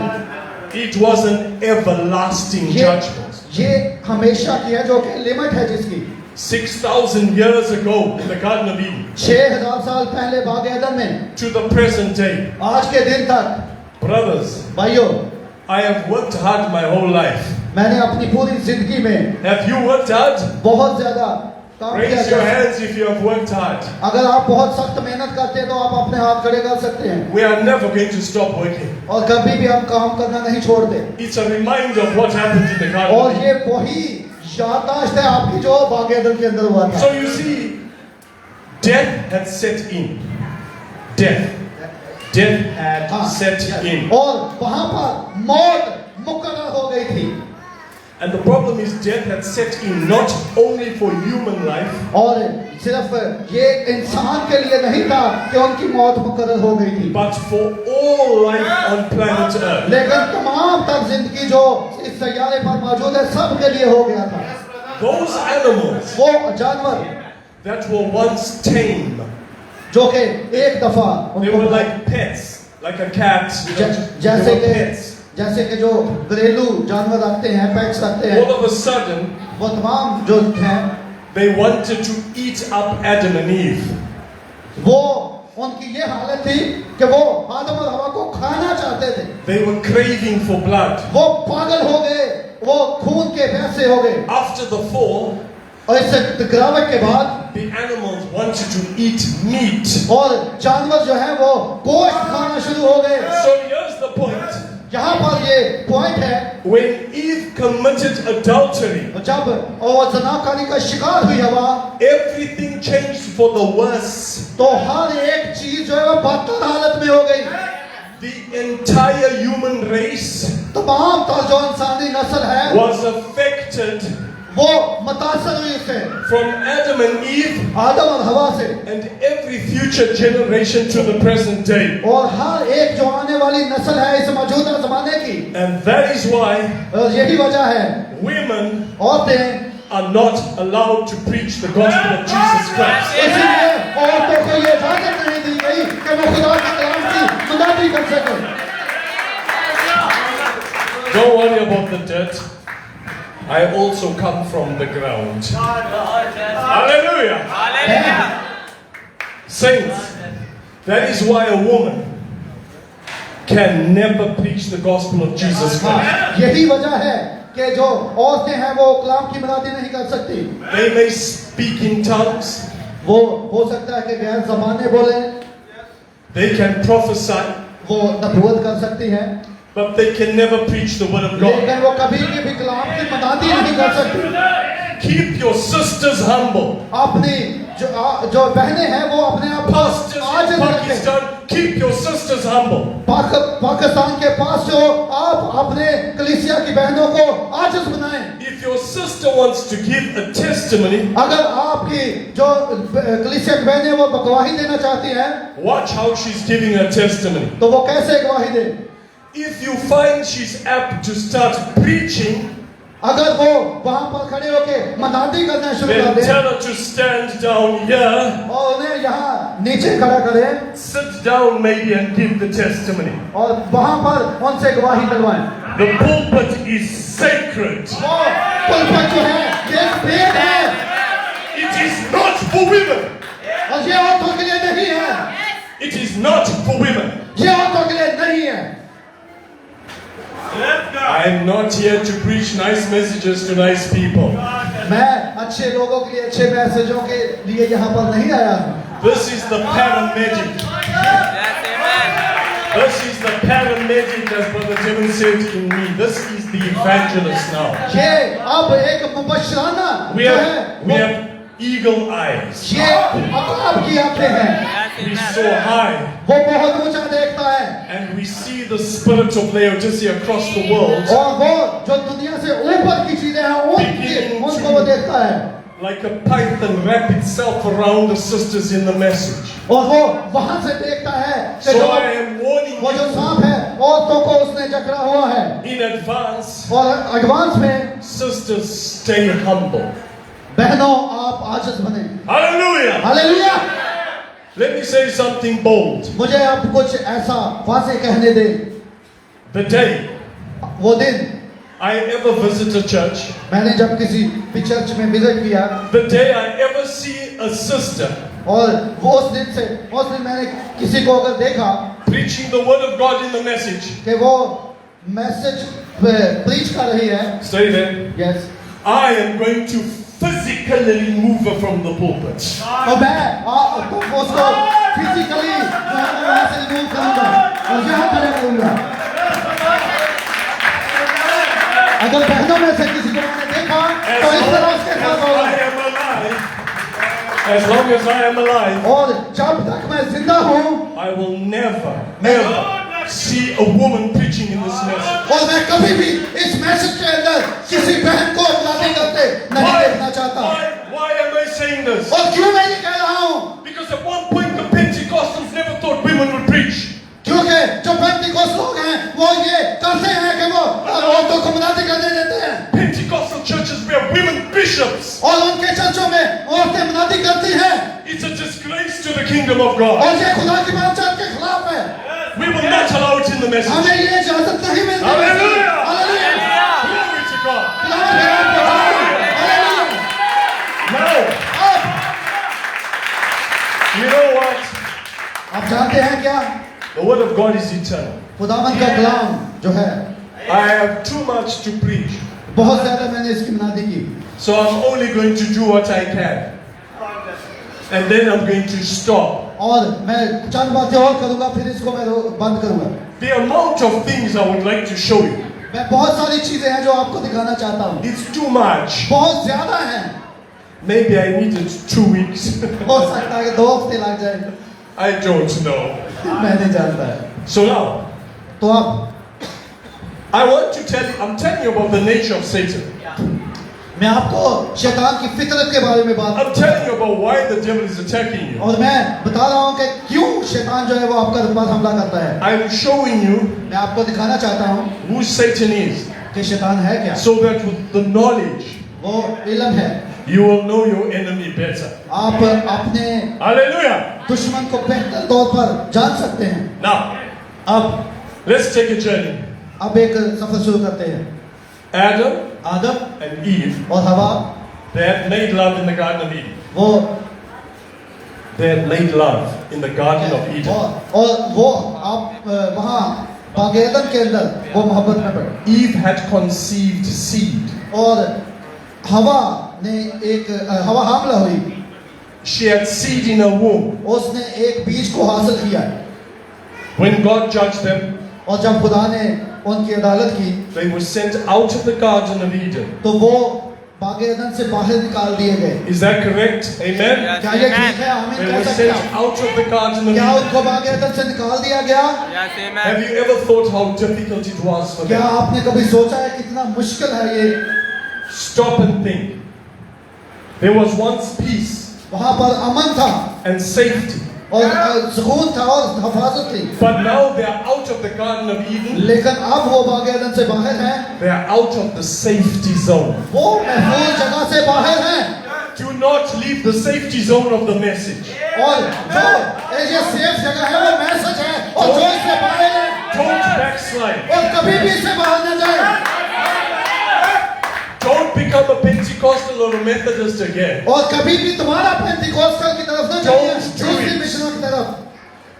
It was an everlasting judgment. ये हमेशा की है जो कि लिमिट है जिसकी। 6,000 years ago in the Garden of Eden 6000 साल पहले बाग एदन में to the present day. आज के दिन तक, Brothers, भाइयों, I have worked hard my whole life. मैंने अपनी पूरी जिंदगी में Have you worked hard? बहुत ज्यादा काम किया Raise your है। hands if you have worked hard. अगर आप बहुत सख्त मेहनत करते हैं तो आप अपने हाथ खड़े कर सकते हैं, We are never going to stop working. और कभी भी हम काम करना नहीं छोड़ते। It's a reminder of what happened in the Garden और of Eden. ये वही याददाश्त है आपकी जो बाग एदन के अंदर हुआ था। So you see, death had set in. Death had हाँ, set in. और वहां पर मौत मुकर्रर हो गई थी। And the problem is death had set in not only for human life, और सिर्फ ये इंसान के लिए नहीं था कि उनकी मौत मुकर्रर हो गई थी, but for all life on planet Earth. लेकिन तमाम तर जिंदगी जो इस सैयारे पर मौजूद है सब के लिए हो गया था। Those animals वो जानवर that were once tame, जो कि एक दफा they were like pets, like a cat. They were pets. जैसे कि जो घरेलू जानवर रखते हैं, पेट्स रखते हैं, All of a sudden, वो तमाम जो हैं they wanted to eat up Adam and Eve. वो उनकी ये हालत थी कि वो आदम और हवा को खाना चाहते थे। They were craving for blood. वो पागल हो गए, वो खून के प्यासे हो गए। After the fall, और इस गिरावट के बाद the animals wanted to eat meat. और जानवर जो है वो गोश्त खाना शुरू हो गए। So here's the point. यहाँ पर ये पॉइंट है, When Eve committed adultery, जब और जनाकारी का शिकार हुई हवा, everything changed for the worse. तो हर एक चीज जो है वो बदतर हालत में हो गई। the entire human race तमाम जो इंसानी नस्ल है was affected वो मुतासर हुई इससे, from Adam and Eve आदम और हवा से, and every future generation to the present day. और हर एक जो आने वाली नस्ल है इस मौजूदा जमाने की। And that is why और यही वजह है women औरतें are not allowed to preach the gospel of Jesus Christ. इसलिए औरतों को ये इजाजत नहीं दी गई कि वो खुदा के कलाम की मुनादी कर सके। Don't worry about the dirt. I also come from the ground. Hallelujah. Saints, that is why a woman can never preach the gospel of Jesus Christ. यही वजह है कि जो औरतें हैं वो कलाम की मुनादी नहीं कर सकती। They may speak in tongues, वो हो सकता है कि गैर ज़बानें बोले, they can prophesy, वो नबूवत कर सकती हैं, but they can never preach the word of God. लेकिन वो कभी भी कलाम की मुनादी नहीं कर सकती। Keep your sisters humble. अपनी जो बहनें हैं वो अपने आप को Pastors आजिज़ in रखें। Pakistan, keep your sisters humble. Pakistan के पास जो आप अपने कलीसिया की बहनों को आजिज़ बनाएं। If your sister wants to give a testimony, अगर आपकी जो कलीसिया की बहनें वो गवाही देना चाहती हैं, watch how she's giving her testimony. तो वो कैसे गवाही दे? If you find she's apt to start preaching, अगर वो वहां पर खड़े होके मनादी करना शुरू कर then they tell her to stand down here, और उन्हें यहाँ नीचे खड़ा करें sit down maybe and give the testimony. और वहां पर उनसे गवाही दिलवाएं। The pulpit is sacred. वो पुलपत जो है ये वेद है It is not for women. और ये औरतों के लिए नहीं है, It is not for women. ये औरतों के लिए नहीं है। I'm not here to preach nice messages to nice people. मैं अच्छे लोगों के लिए अच्छे मैसेजों के लिए यहाँ पर नहीं आया हूँ। This is the paramedic. This is the paramedic, as Brother Jevon said in me. This is the evangelist now. ये अब एक मुबश्शिराना We जो have, है we have eagle eyes. ये अकाब की आंखें हैं, We so high. वो बहुत ऊंचा देखता है And we see the spirit of Laodicea across the world और वो जो दुनिया से ऊपर की चीजें हैं उनको वो देखता है like a python wrap itself around the sisters in the message. और वो वहां से देखता है कि So जो I am warning वो जो you सांप है औरतों को उसने जकड़ा हुआ है in advance, और एडवांस में sisters, stay humble. बहनों आप आजिज़ बने। Hallelujah. Hallelujah. Let me say something bold. मुझे अब कुछ ऐसा वाज़ेह कहने दे। The day वो दिन I ever visit a church, मैंने जब किसी भी चर्च में विजिट किया the day I ever see a sister और वो उस दिन मैंने किसी को अगर देखा preaching the word of God in the message, कि वो मैसेज प्रीच कर रही है, stay there. Yes, I am going to physically remove her from the pulpit. तो मैं तो उसको फिजिकली वहाँ से रिमूव करूँगा और यहाँ खड़े करूँगा। अगर बहनों में से किसी को मैंने देखा तो इस तरह उसके साथ होगा। I am alive, as long as I am alive, और जब तक मैं जिंदा हूँ I will never, ever see a woman preaching in this message. और मैं कभी भी इस मैसेज के अंदर किसी बहन को अपलादी करते नहीं देखना चाहता। Why am I saying this? और क्यों मैं ये कह रहा हूँ? Because at one point the Pentecostals never thought women would preach. क्योंकि जो पेंटिकोस्ट लोग हैं वो ये करते हैं कि वो औरतों को मुनादी करने देते हैं। Pentecostal churches where women bishops. और उनके चर्चों में औरतें मुनादी करती हैं। It's a disgrace to the kingdom of God. और ये खुदा की बादशाहत के खिलाफ है। We will not allow it in the message. हमें ये इजाजत नहीं मिलती। Hallelujah. Hallelujah. Glory to God. खुदा के नाम पे हालेलुया। Now, अब you know what? आप जानते हैं क्या? The word of God is eternal. खुदावंद का कलाम जो है I have too much to preach. बहुत ज्यादा मैंने इसकी मुनादी की। So I'm only going to do what I can. And then I'm going to stop. और मैं चंद बातें और करूंगा फिर इसको मैं बंद करूंगा। The amount of things I would like to show you, मैं बहुत सारी चीजें हैं जो आपको दिखाना चाहता हूँ। it's too much. बहुत ज्यादा है। Maybe I needed 2 weeks. हो सकता है कि 2 हफ्ते लग जाए। I don't know. मैं नहीं जानता है। So now, तो अब I'm telling you about the nature of Satan. मैं आपको शैतान की फितरत के बारे में बात I'm telling you about why the devil is attacking you. और मैं बता रहा हूँ कि क्यों शैतान जो है वो आपका पर हमला करता है। I'm showing you मैं आपको दिखाना चाहता हूँ who Satan is, कि शैतान है क्या। so that with the knowledge वो इल्म है, you will know your enemy better. आप अपने Hallelujah. दुश्मन को बेहतर तौर पर जान सकते हैं। Now, अब let's take a journey. अब एक सफर शुरू करते हैं। Adam आदम and Eve, और हवा they had made love in the Garden of Eden. वो They had made love in the Garden of Eden. और वो आप वहाँ बागे एदन के अंदर वो मोहब्बत में पड़े। Eve had conceived seed. और हवा ने एक हवा हामला हुई, She had seed in her womb. उसने एक बीज को हासिल किया। When God judged them, और जब खुदा ने उनकी अदालत की they were sent out of the Garden of Eden. तो वो बागे एदन से बाहर निकाल दिए गए। Is that correct? Amen? क्या ये ठीक है? आमीन They कह were सकते sent हैं। out of the Garden of क्या Eden. उनको बागे एदन से निकाल दिया गया? Have you ever thought how difficult it was for क्या them? आपने कभी सोचा है कितना मुश्किल है ये? Stop and think. There was once peace वहाँ पर अमन था and safety. और सुकून था और हिफाजत थी, But now they are out of the Garden of Eden. लेकिन अब वो बागे एदन से बाहर हैं, They are out of the safety zone. वो महफूज जगह से बाहर हैं। Do not leave the safety zone of the message. और जो ये सेफ जगह है वो मैसेज है, और जो इससे बाहर है Don't backslide. और कभी भी इससे बाहर न जाए। Don't become a Pentecostal or a Methodist again. और कभी भी तुम्हारा पेंटिकोस्टल की तरफ न जाइए, Don't do दूसरी it. मिशनों की तरफ।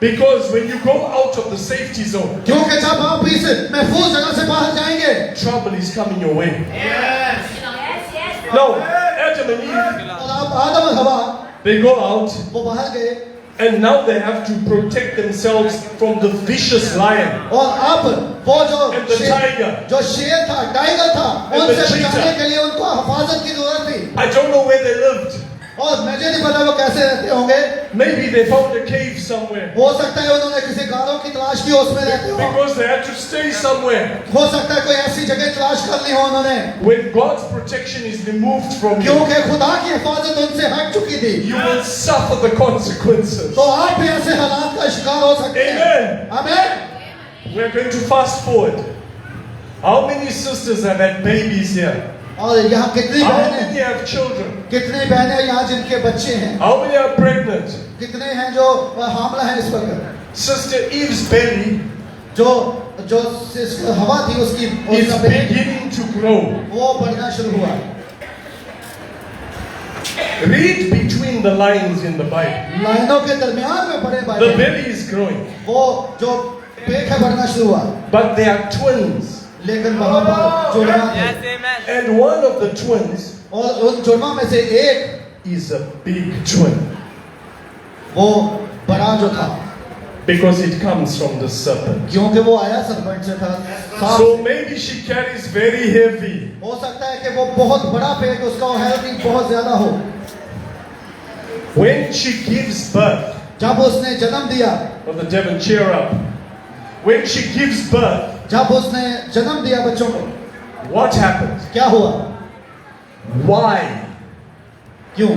Because when you go out of the safety zone, क्योंकि जब आप इस महफूज जगह से बाहर जाएंगे, trouble is coming your way. Yes. No, Adam and Eve, और आप आदम और हवा they go out वो बाहर गए, and now they have to protect themselves from the vicious lion. और अब वो And the tiger. जो शेर था, टाइगर था, And the उनसे cheetah. बचाने के लिए उनको हिफाजत की जरूरत थी। I don't know where they lived. और मुझे नहीं पता वो कैसे रहते होंगे। Maybe they found a cave somewhere. हो सकता है उन्होंने किसी गारों की तलाश की, उसमें रहते हो। Because they had to stay somewhere. हो सकता है कोई ऐसी जगह तलाश कर ली हो उन्होंने, When God's protection is removed from you, क्योंकि खुदा की हिफाजत उनसे हट चुकी थी। you will suffer the consequences. तो आप भी ऐसे हालात का शिकार हो सकते हैं। Amen. आमीन। We're going to fast forward. How many sisters have had babies here? और यहाँ कितनी How बहनें, many have children? कितनी बहनें यहाँ जिनके बच्चे हैं, How many are pregnant? कितने हैं जो हामला है इस वक्त। Sister Eve's belly जो सिस्टर हवा थी उसकी is उसका पेट beginning to grow. वो बढ़ना शुरू हुआ। Read between the lines in the Bible. लाइनों के दरमियान में पड़े The Bible, belly is growing. वो जो पेट है बढ़ना शुरू हुआ, But they are twins. लेकिन वहां पर जुड़वा थे, And one of the twins और उन जुड़वा में से एक is a big twin. वो बड़ा जो था, Because it comes from the serpent. क्योंकि वो आया सरपंच से था, सांप। So maybe she carries very heavy. हो सकता है कि वो बहुत बड़ा पेट उसका हो, हेल्दी बहुत ज्यादा हो। When she gives birth, जब उसने जन्म दिया, oh, the devil, cheer up. When she gives birth, जब उसने जन्म दिया बच्चों को, what happens? क्या हुआ? Why? क्यों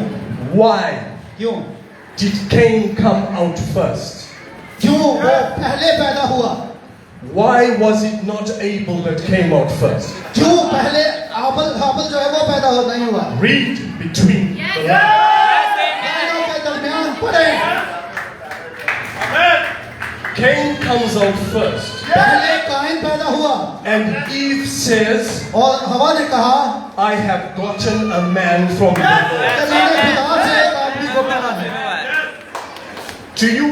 Why क्यों did Cain come out first? क्यों वो पहले पैदा हुआ? Why was it not Abel that came out first? क्यों पहले हाबिल जो है वो पैदा हो नहीं हुआ? Read between the lines. लाइनों के दरमियान पड़े, Cain comes out first. पहले काइन पैदा हुआ, And Eve says, और हवा ने कहा I have gotten a man from the Lord. कि मैंने खुदा से एक आदमी को पाया है। To you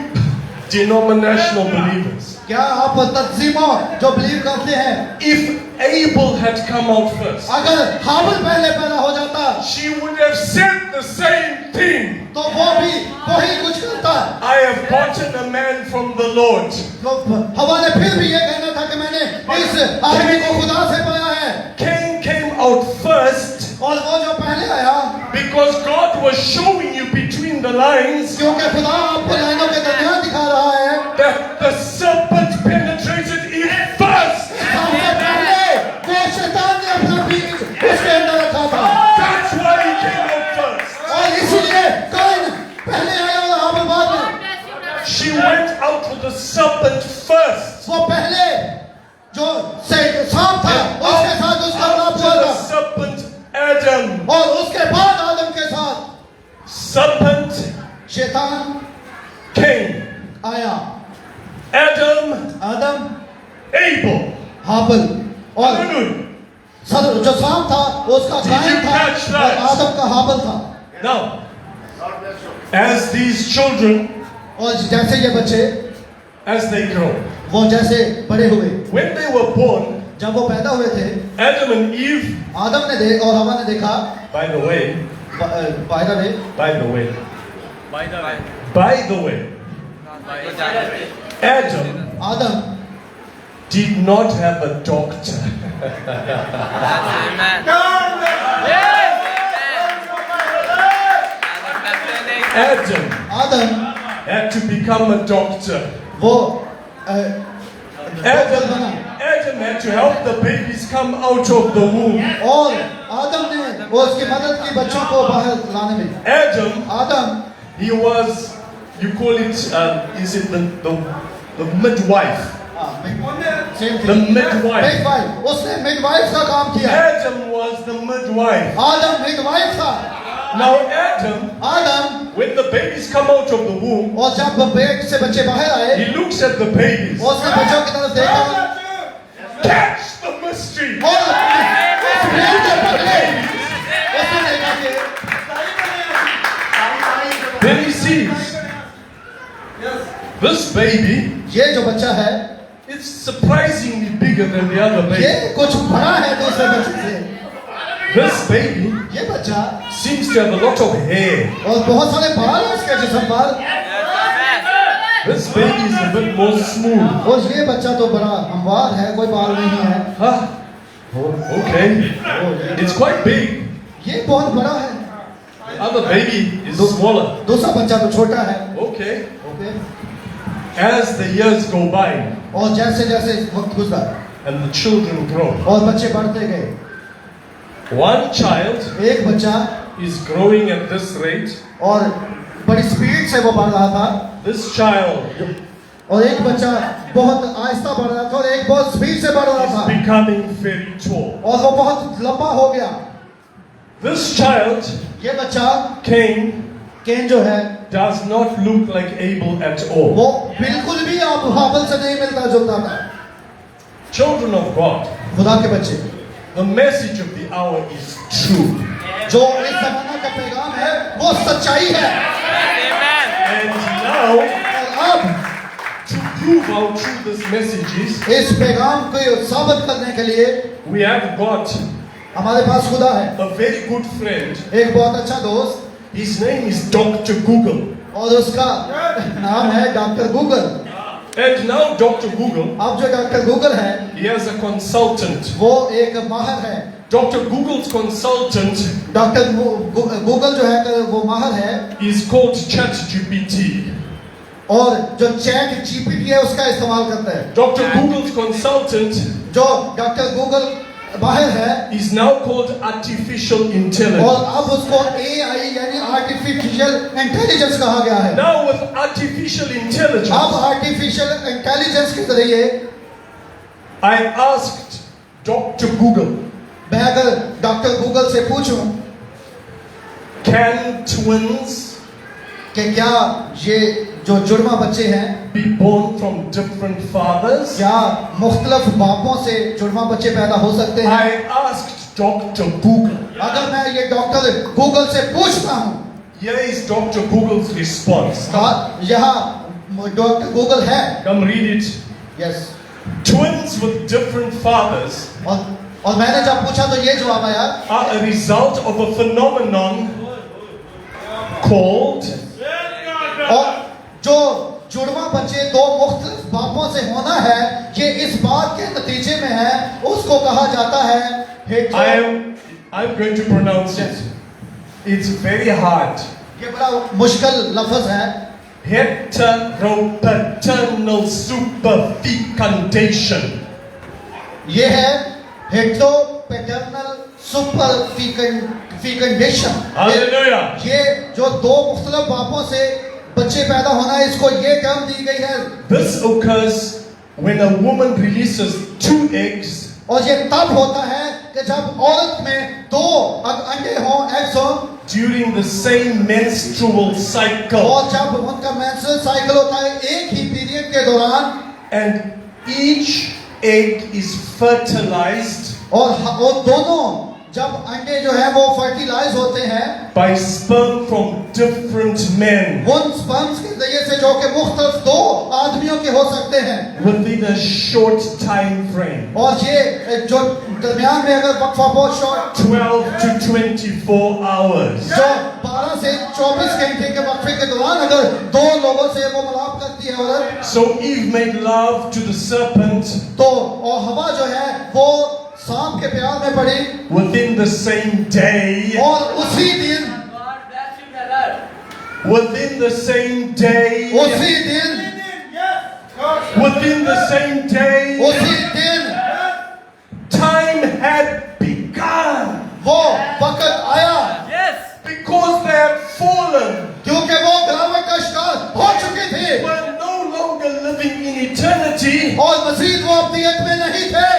denominational believers, क्या आप तंजीमों जो बिलीव करते हैं, if Abel had come out first, अगर हाबिल पहले पैदा हो जाता she would have said the same thing. तो वो भी वही कुछ करता। I have gotten a man from the Lord. तो हवा ने फिर भी ये कहना था कि मैंने इस आदमी को खुदा से पाया है, Cain came out first और वो जो पहले आया, because God was showing you between the lines क्योंकि खुदा आपको लाइनों के दरमियान दिखा रहा है that the serpent penetrated Eve पहले जो सांप था उसके साथ उसका मिलाप हुआ After the था, serpent Adam, और उसके बाद आदम के साथ serpent शैतान came. आया। Adam, आदम, Abel. हाबिल, और Hallelujah. जो सांप था उसका Did काइन you था catch और that? आदम का हाबिल था। Now, as these children, और जैसे ये बच्चे as they grow, वो जैसे बड़े हुए, when they were born, जब वो पैदा हुए थे, Adam and Eve, आदम ने और हवा ने देखा, by the way, by the way, Adam Adam did not have a doctor. Adam had to become a doctor. वो Adam had to help the babies come out of the womb. और आदम ने वो उसकी मदद की बच्चों को बाहर लाने में। आदम He was, you call it, is it the midwife? The midwife. उसने मिडवाइफ का काम किया। Adam was the midwife. Adam midwife था। Now Adam, when the babies come out of the womb, और जब पेट से बच्चे बाहर आए, he looks at the babies. उसने बच्चों की तरफ देखा, Catch the mystery. और उसने देखा कि Then he sees this baby. ये जो बच्चा है, It's surprisingly bigger than the other ये baby. कुछ बड़ा है दूसरे बच्चे से। This baby ये बच्चा seems to have a lot of hair. और बहुत सारे बाल हैं इसके जिस्म पर। This baby is a bit more smooth. और ये बच्चा तो बड़ा हमवार है, कोई बाल नहीं है। Ah, okay. It's quite big. ये बहुत बड़ा है। The other baby is smaller. दूसरा बच्चा तो छोटा है। Okay. As the years go by और जैसे जैसे वक्त गुजरा and the children grow, और बच्चे बढ़ते गए, one child एक बच्चा is growing at this rate. और बड़ी स्पीड से वो बढ़ रहा था, This child और एक बच्चा बहुत आहिस्ता बढ़ रहा था और एक बहुत स्पीड से बढ़ रहा is था becoming very tall. और वो बहुत लंबा हो गया। This child, ये बच्चा Cain, केन जो है does not look like Abel at all. वो बिल्कुल भी आप हाबिल से नहीं मिलता जुलता था। Children of God, खुदा के बच्चे, the message of the hour is true. जो इस जमाना का पैगाम है वो सच्चाई है। And now, और अब to prove how true this message is, इस पैगाम को साबित करने के लिए we have got हमारे पास खुदा है, a very good friend. एक बहुत अच्छा दोस्त, His name is Dr. Google. और उसका नाम है doctor Google. And now Dr. Google, अब जो डॉक्टर गूगल है he has a consultant. वो एक माहिर है। Dr. Google's consultant doctor Google जो है वो माहिर है is called ChatGPT. और जो चैट जीपीटी है उसका इस्तेमाल करता है। Dr. Google's consultant जो डॉक्टर गूगल माहिर है is now called artificial और intelligence. अब उसको AI यानी आर्टिफिशियल इंटेलिजेंस कहा गया है। Now with artificial intelligence, अब आर्टिफिशियल इंटेलिजेंस के जरिए I asked Dr. Google, मैं अगर डॉक्टर गूगल से पूछूं can twins कि क्या ये जो जुड़वा बच्चे हैं be born from different fathers? क्या मुख्तलिफ बापों से जुड़वा बच्चे पैदा हो सकते हैं? I asked Dr. Google. अगर मैं ये डॉक्टर गूगल से पूछता हूँ, Here is Dr. Google's response. यहाँ डॉक्टर गूगल है। Come read it. Yes Twins with different fathers और मैंने जब पूछा तो ये जवाब आया are a result of a phenomenon called और जो जुड़वा बच्चे दो मुख्तलिफ बापों से होना है ये इस बात के नतीजे में है, उसको कहा जाता है I'm going to pronounce it. It's very hard. ये बड़ा मुश्किल लफ्ज है। Heteropaternal superfecundation. ये है हेटेरोपैटर्नल सुपरफिकेंडेशन। Hallelujah. ये जो दो मुख्तलिफ बापों से बच्चे पैदा होना है, इसको ये टर्म दी गई है। This occurs when a woman releases 2 eggs, और ये तब होता है कि जब औरत में 2 अंडे हों, एग्स हों, during the same menstrual cycle, और जब उनका मेंस्ट्रुअल साइकिल होता है एक ही पीरियड के दौरान, and each egg is fertilized और दोनों जब अंडे जो है वो फर्टिलाइज होते हैं by sperm from different men उन स्पर्म्स के जरिए से जो कि मुख्तलिफ 2 आदमियों के हो सकते हैं, within a short time frame, और ये जो दरमियान में अगर वक्फा बहुत शॉर्ट 12 to 24 hours. जो 12 से 24 घंटे के वक्फे के दौरान अगर 2 लोगों से वो मिलाप करती है औरत, So Eve made love to the serpent तो और हवा जो है वो सांप के प्यार में पड़ी, within the same day, और उसी दिन within the same day, उसी दिन within the same day, उसी दिन time had begun वो वक्त आया, because they had fallen, क्योंकि वो गिरावट का शिकार हो चुके थे were no longer living in eternity. और मजीद वो अपनीयत में नहीं थे।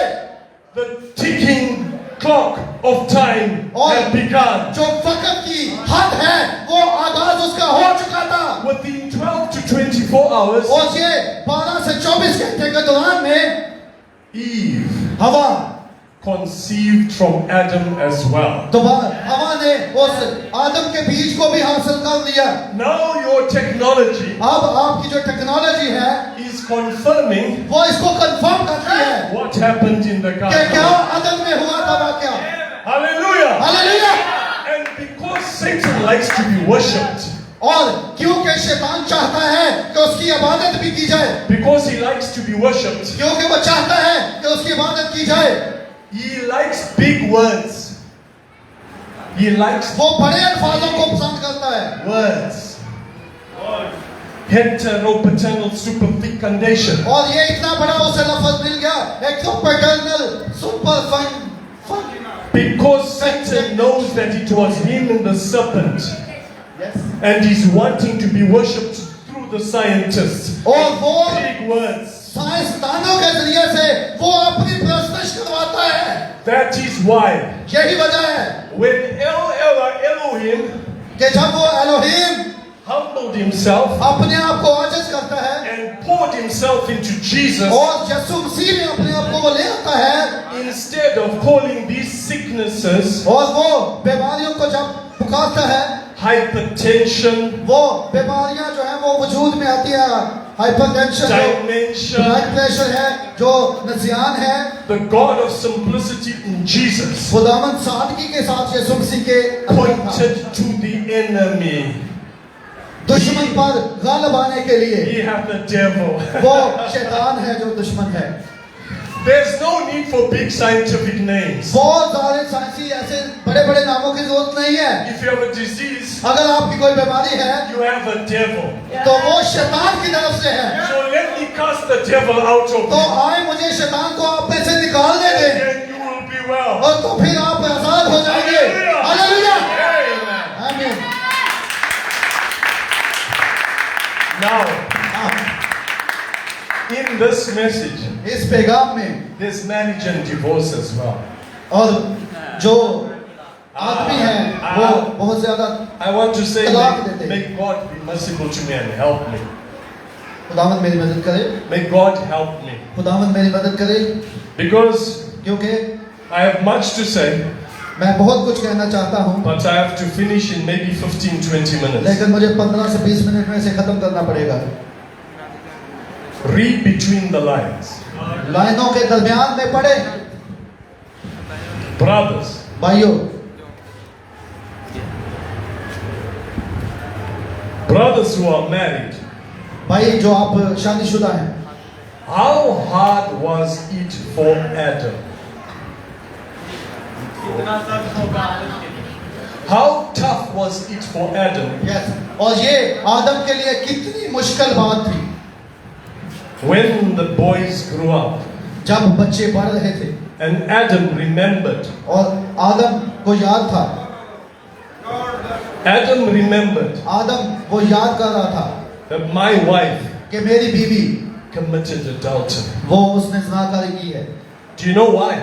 The ticking clock of time had begun. जो वक्त की हद है वो आगाज उसका हो चुका था, Within 12 to 24 hours, और ये 12 से 24 घंटे के दौरान में Eve हवा conceived from Adam as well. दोबारा हवा ने उस आदम के बीज को भी हासिल कर लिया। Now your technology अब आपकी जो टेक्नोलॉजी है is confirming वो इसको कंफर्म करती है what happened in the कि क्या garden. आदम में हुआ था वाकया। Hallelujah! Hallelujah. And because Satan likes to be worshipped, और क्योंकि शैतान चाहता है कि उसकी इबादत भी की जाए, because he likes to be worshipped, क्योंकि वो चाहता है कि उसकी इबादत की जाए, he likes big words. He likes वो बड़े अल्फाजों को पसंद करता है। words. Heteropaternal superfecundation. और ये इतना बड़ा उसे लफ्ज मिल गया, एक तो paternal super fun, Because Satan knows that it was him and the serpent, and he's wanting to be worshipped through the scientists. और वो Big words. साइंसदानों के जरिए से वो अपनी प्रस्तुत करवाता है। That is why यही वजह है when Elohim कि जब वो एलोहीम humbled himself अपने आप को आजिज करता है and poured himself into Jesus, और यीशु मसीह में अपने आप को वो ले आता है, instead of calling these sicknesses और वो बीमारियों को जब पुकारता है, hypertension, वो बीमारियां जो है वो वजूद में आती है, हाइपरटेंशन, dementia, ब्लड प्रेशर है, जो नसियान है, the God of simplicity in Jesus खुदावंद सादगी के साथ यीशु मसीह के pointed to the enemy. दुश्मन पर गालिब आने के लिए He had the devil. वो शैतान है जो दुश्मन है। There's no need for big scientific names. बहुत सारे साइंसी ऐसे बड़े बड़े नामों की जरूरत नहीं है। If you have a disease, अगर आपकी कोई बीमारी है you have a devil. तो वो शैतान की तरफ से है। So let me cast the devil out of तो you, आए मुझे शैतान को अपने से निकालने and दें, then you will be well. और तो फिर आप आजाद हो जाएंगे। हालेलुया। Amen. आमीन। Now, in this message, इस पैगाम में there's marriage and divorce as well. और जो आदमी है वो बहुत ज्यादा I want to say, तलाक देते हैं। may God be merciful to me and help me. खुदावंद मेरी मदद करे, May God help me. खुदावंद मेरी मदद करे, Because क्योंकि I have much to say, मैं बहुत कुछ कहना चाहता हूँ, but I have to finish in maybe 15-20 minutes. लेकिन मुझे 15 से 20 मिनट में इसे खत्म करना पड़ेगा। Read between the lines. लाइनों के दरमियान में पढ़े। Brothers, भाइयों, brothers who are married, भाई जो आप शादीशुदा हैं, how hard was it for Adam? How tough was it for Adam yes, और ये आदम के लिए कितनी मुश्किल बात थी when the boys grew up जब बच्चे बढ़ रहे थे and Adam remembered? और आदम को याद था, Adam remembered आदम वो याद कर रहा था that my wife कि मेरी बीवी committed adultery. वो उसने ज़िनाकारी की है। Do you know why?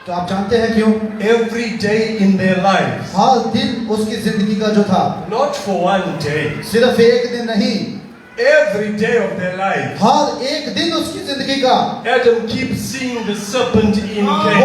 तो आप जानते हैं क्यों? Every day in their lives, हर दिन उसकी जिंदगी का जो था, not for one day, सिर्फ एक दिन नहीं, every day of their lives, हर एक दिन उसकी जिंदगी का, Adam keeps seeing the serpent in वो Cain.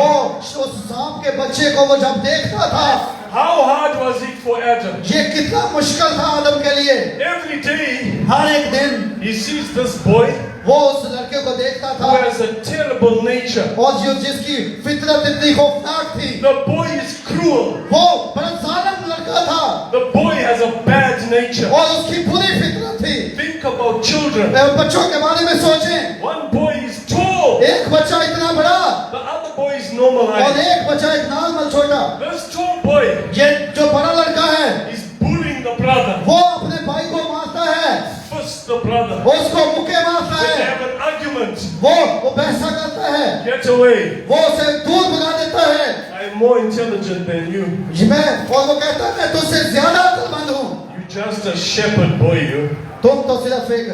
उस सांप के बच्चे को वो जब देखता था, How hard was it for Adam? ये कितना मुश्किल था आदम के लिए। Every day हर एक दिन he sees this boy वो उस लड़के को देखता who था has a terrible nature. और जो जिसकी फितरत इतनी खौफनाक थी, The boy is cruel. वो बड़ा जालिम लड़का था The boy has a bad nature. और उसकी बुरी फितरत थी। Think about children. बच्चों के बारे में सोचें, One boy is tall, एक बच्चा इतना बड़ा the other boy is normal और height. एक बच्चा एक नॉर्मल छोटा। This tall boy ये जो बड़ा लड़का है is bullying the brother, वो अपने भाई को मारता है, fists the brother. वो उसको मुक्के मारता They है, have an argument. वो बहसा करता है, Get away. वो उसे दूर भगा देता है। I am more intelligent than you. और वो कहता है मैं तुझसे ज्यादा अक्लमंद हूँ, You're just a shepherd boy, you. तुम तो सिर्फ एक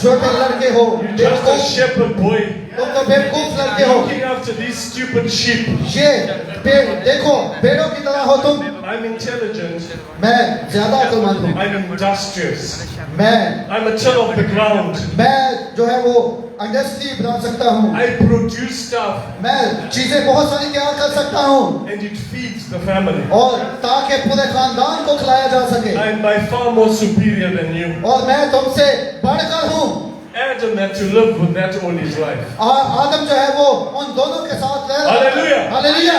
छोटे लड़के हो, You're just a shepherd boy. तुम तो बेवकूफ लड़के हो। Looking after these stupid sheep. ये देखो भेड़ों की तरह हो तुम, I'm intelligent. मैं ज्यादा अक्लमंद हूँ, I'm industrious. मैं I'm a till of the ground. जो है वो इंडस्ट्री बना सकता हूँ, I produce stuff मैं चीजें बहुत सारी तैयार कर सकता हूँ and it feeds the family. और ताकि पूरे खानदान को खिलाया जा सके। I'm by far more superior than you. और मैं तुमसे बढ़कर हूँ। Adam had to live with that all his life. आदम जो है वो उन दोनों के साथ रह रहा है। Hallelujah. Hallelujah.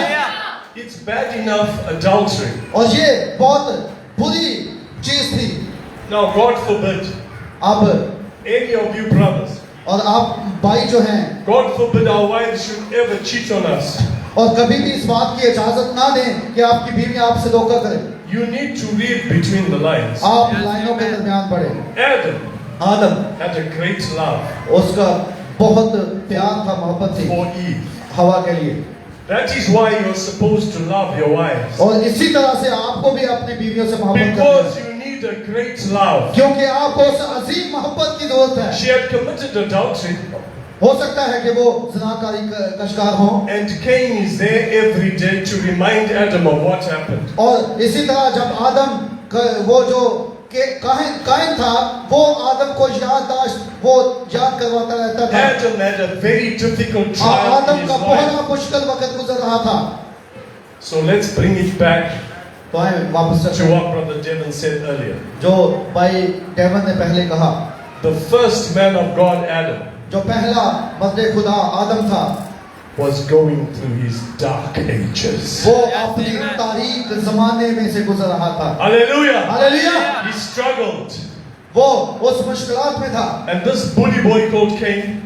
It's bad enough adultery. और ये बहुत बुरी चीज थी। Now, God forbid, अब any of you brothers, और आप भाई जो हैं, God forbid our wives should ever cheat on us. और कभी भी इस बात की इजाजत ना दें कि आपकी बीवी आपसे धोखा करे। You need to read between the lines. आप लाइनों के दरमियान पढ़े। Adam Adam had a great love उसका बहुत प्यार था, मोहब्बत थी for Eve. हवा के लिए, That is why you're supposed to love your wives. और इसी तरह से आपको भी अपनी बीवियों से मोहब्बत करनी Because है, you need a great love. क्योंकि आपको उस अजीम मोहब्बत की जरूरत है। She had committed adultery, हो सकता है कि वो ज़िनाकारी का शिकार हो, and Cain is there every day to remind Adam of what happened. और इसी तरह जब आदम वो जो कायन था वो आदम को याद करवाता रहता था। Adam had a very difficult trial in Adam his का life. बहुत मुश्किल वक्त गुजर रहा था। So let's bring it back तो आए वापस to चलते हैं। what Brother Devon said earlier. जो भाई डेवन ने पहले कहा, The first man of God, Adam, जो पहला मर्द खुदा आदम था, was going through his dark ages. वो अपनी तारीख जमाने में से गुजर रहा था। Hallelujah! हालेलुया। He struggled. वो उस मुश्किलात में था, And this bully boy called Cain,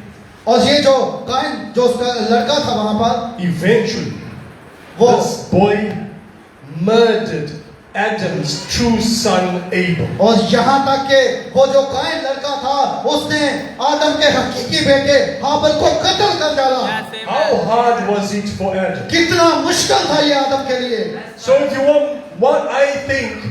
और ये जो कायन जो उसका लड़का था वहां पर, eventually, वो this boy murdered Adam's true son Abel. और यहाँ तक के वो जो कायन लड़का था उसने आदम के हकीकी बेटे हाबिल को कत्ल कर डाला। How hard was it for Adam? कितना मुश्किल था ये आदम के लिए। So if you want what I think,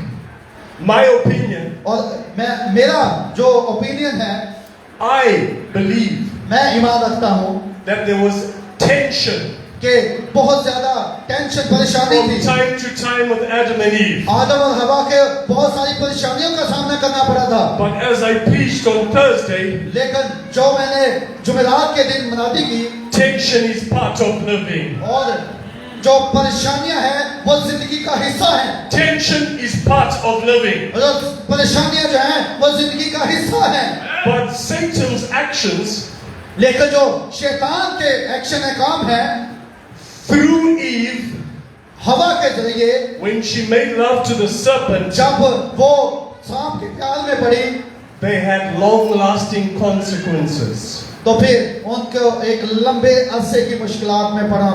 my opinion, और मेरा जो ओपिनियन है, I believe मैं ईमान रखता हूँ that there was tension कि बहुत ज्यादा टेंशन परेशानी from थी। time to time with Adam and Eve. आदम और हवा के बहुत सारी परेशानियों का सामना करना पड़ा था। But as I preached on Thursday, लेकिन जो मैंने जुमेरात के दिन मुनादी की, tension is part of living. और जो परेशानियां हैं वो जिंदगी का हिस्सा हैं। Tension is part of living. और परेशानियां जो हैं वो जिंदगी का हिस्सा हैं। But Satan's actions लेकिन जो शैतान के एक्शन है, काम है, through Eve, हवा के जरिए when she made love to the serpent, जब वो सांप के प्यार में पड़ी, they had long-lasting consequences. तो फिर उनको एक लंबे अरसे की मुश्किलात में पड़ा,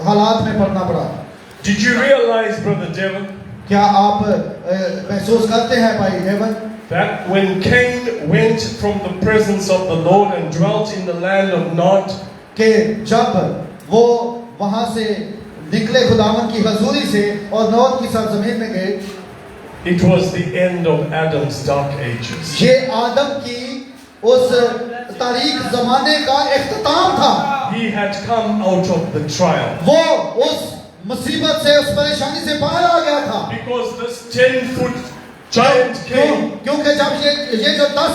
हालात में पड़ना पड़ा। Did you realize, Brother Devon, क्या आप महसूस करते हैं भाई haven, that when Cain went from the presence of the Lord and dwelt in the land of Nod, कि जब वो वहां से निकले खुदावन की हजूरी से और नौद की सरजमीन में गए, it was the end of Adam's dark ages. ये आदम की उस तारीख जमाने का इख्तिताम था। He had come out of the trial. वो उस मुसीबत से, उस परेशानी से बाहर आ गया था। Because this 10-foot giant came, क्योंकि जब ये जो 10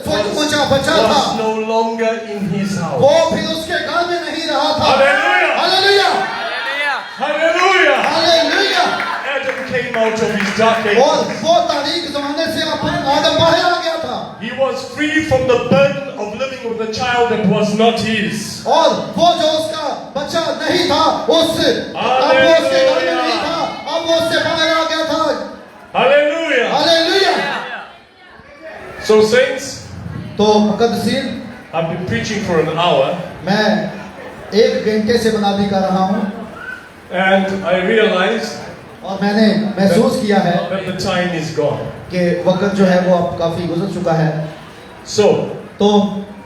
फुट ऊंचा बच्चा था, was no longer in his house. वो फिर उसके घर में नहीं रहा था। Hallelujah! Hallelujah, Hallelujah! Hallelujah. Adam came out of his dark और ages. वो तारीख जमाने से आदम बाहर आ गया था। He was free from the burden of living with a child that was not his. और वो जो उसका बच्चा नहीं था, अब वो उसके घर में नहीं था, अब वो उससे बाहर आ गया था। Hallelujah! हालेलुया। So saints, तो मुकद्दसीन, I've been preaching for an hour, मैं 1 घंटे से मनादी कर रहा हूँ and I realized और मैंने महसूस किया है that the time is gone. कि वक्त जो है वो अब काफी गुजर चुका है। So तो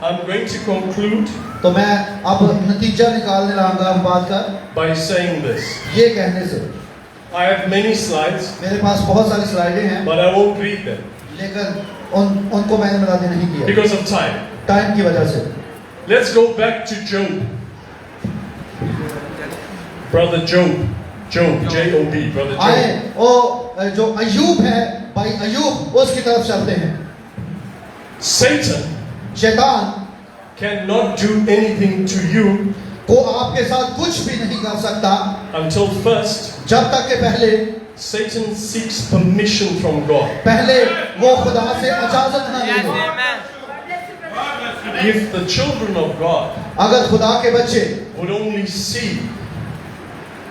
I'm going to conclude मैं अब नतीजा निकालने लगाऊंगा इस बात का by saying this. ये कहने से। I have many slides, मेरे पास बहुत सारी स्लाइडें हैं, but I won't read them लेकिन उनको मैंने मनादी नहीं किया because of time. टाइम की वजह से। Let's go back to Job. Brother Job. Job, J-O-B, Brother आए Job. वो जो अयूब है, भाई अयूब, उसकी तरफ चलते हैं। Satan शैतान cannot do anything to you को आपके साथ कुछ भी नहीं कर सकता until first जब तक के पहले Satan seeks permission from God. वो खुदा से इजाजत ना ले लो। If the children of God अगर खुदा के बच्चे would only see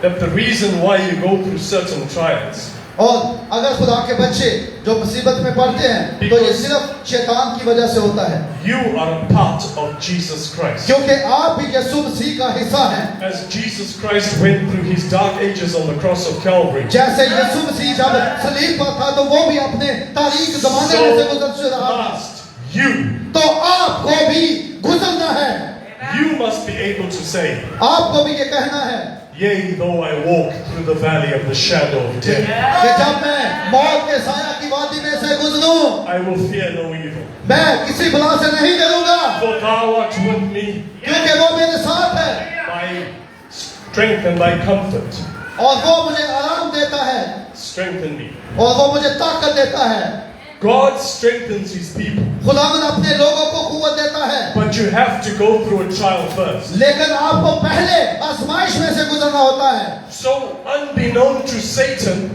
that the reason why you go through certain trials और अगर खुदा के बच्चे जो मुसीबत में पड़ते हैं तो ये सिर्फ शैतान की वजह से होता है, you are a part of Jesus Christ. क्योंकि आप भी यीशु मसीह का हिस्सा हैं। As Jesus Christ went through his dark ages on the cross of Calvary, जैसे यीशु मसीह जब सलीब पर था तो वो भी अपने तारीख जमाने में से गुजर रहा था, must you तो आपको भी गुजरना है। must be able to say, आपको भी ये कहना है yea, though I walk through the valley of the shadow of death, कि जब मैं मौत के साया की वादी में से गुजरूं, I will fear no evil, मैं किसी बला से नहीं डरूंगा, for thou art with me. क्योंकि वो मेरे साथ है Thy strength and thy comfort और वो मुझे आराम देता है strengthen me. और वो मुझे ताकत देता है। God strengthens his people, खुदावंद अपने लोगों को कुव्वत देता है, but you have to go through a trial first. लेकिन आपको पहले आजमाइश में से गुजरना होता है। So, unbeknown to Satan,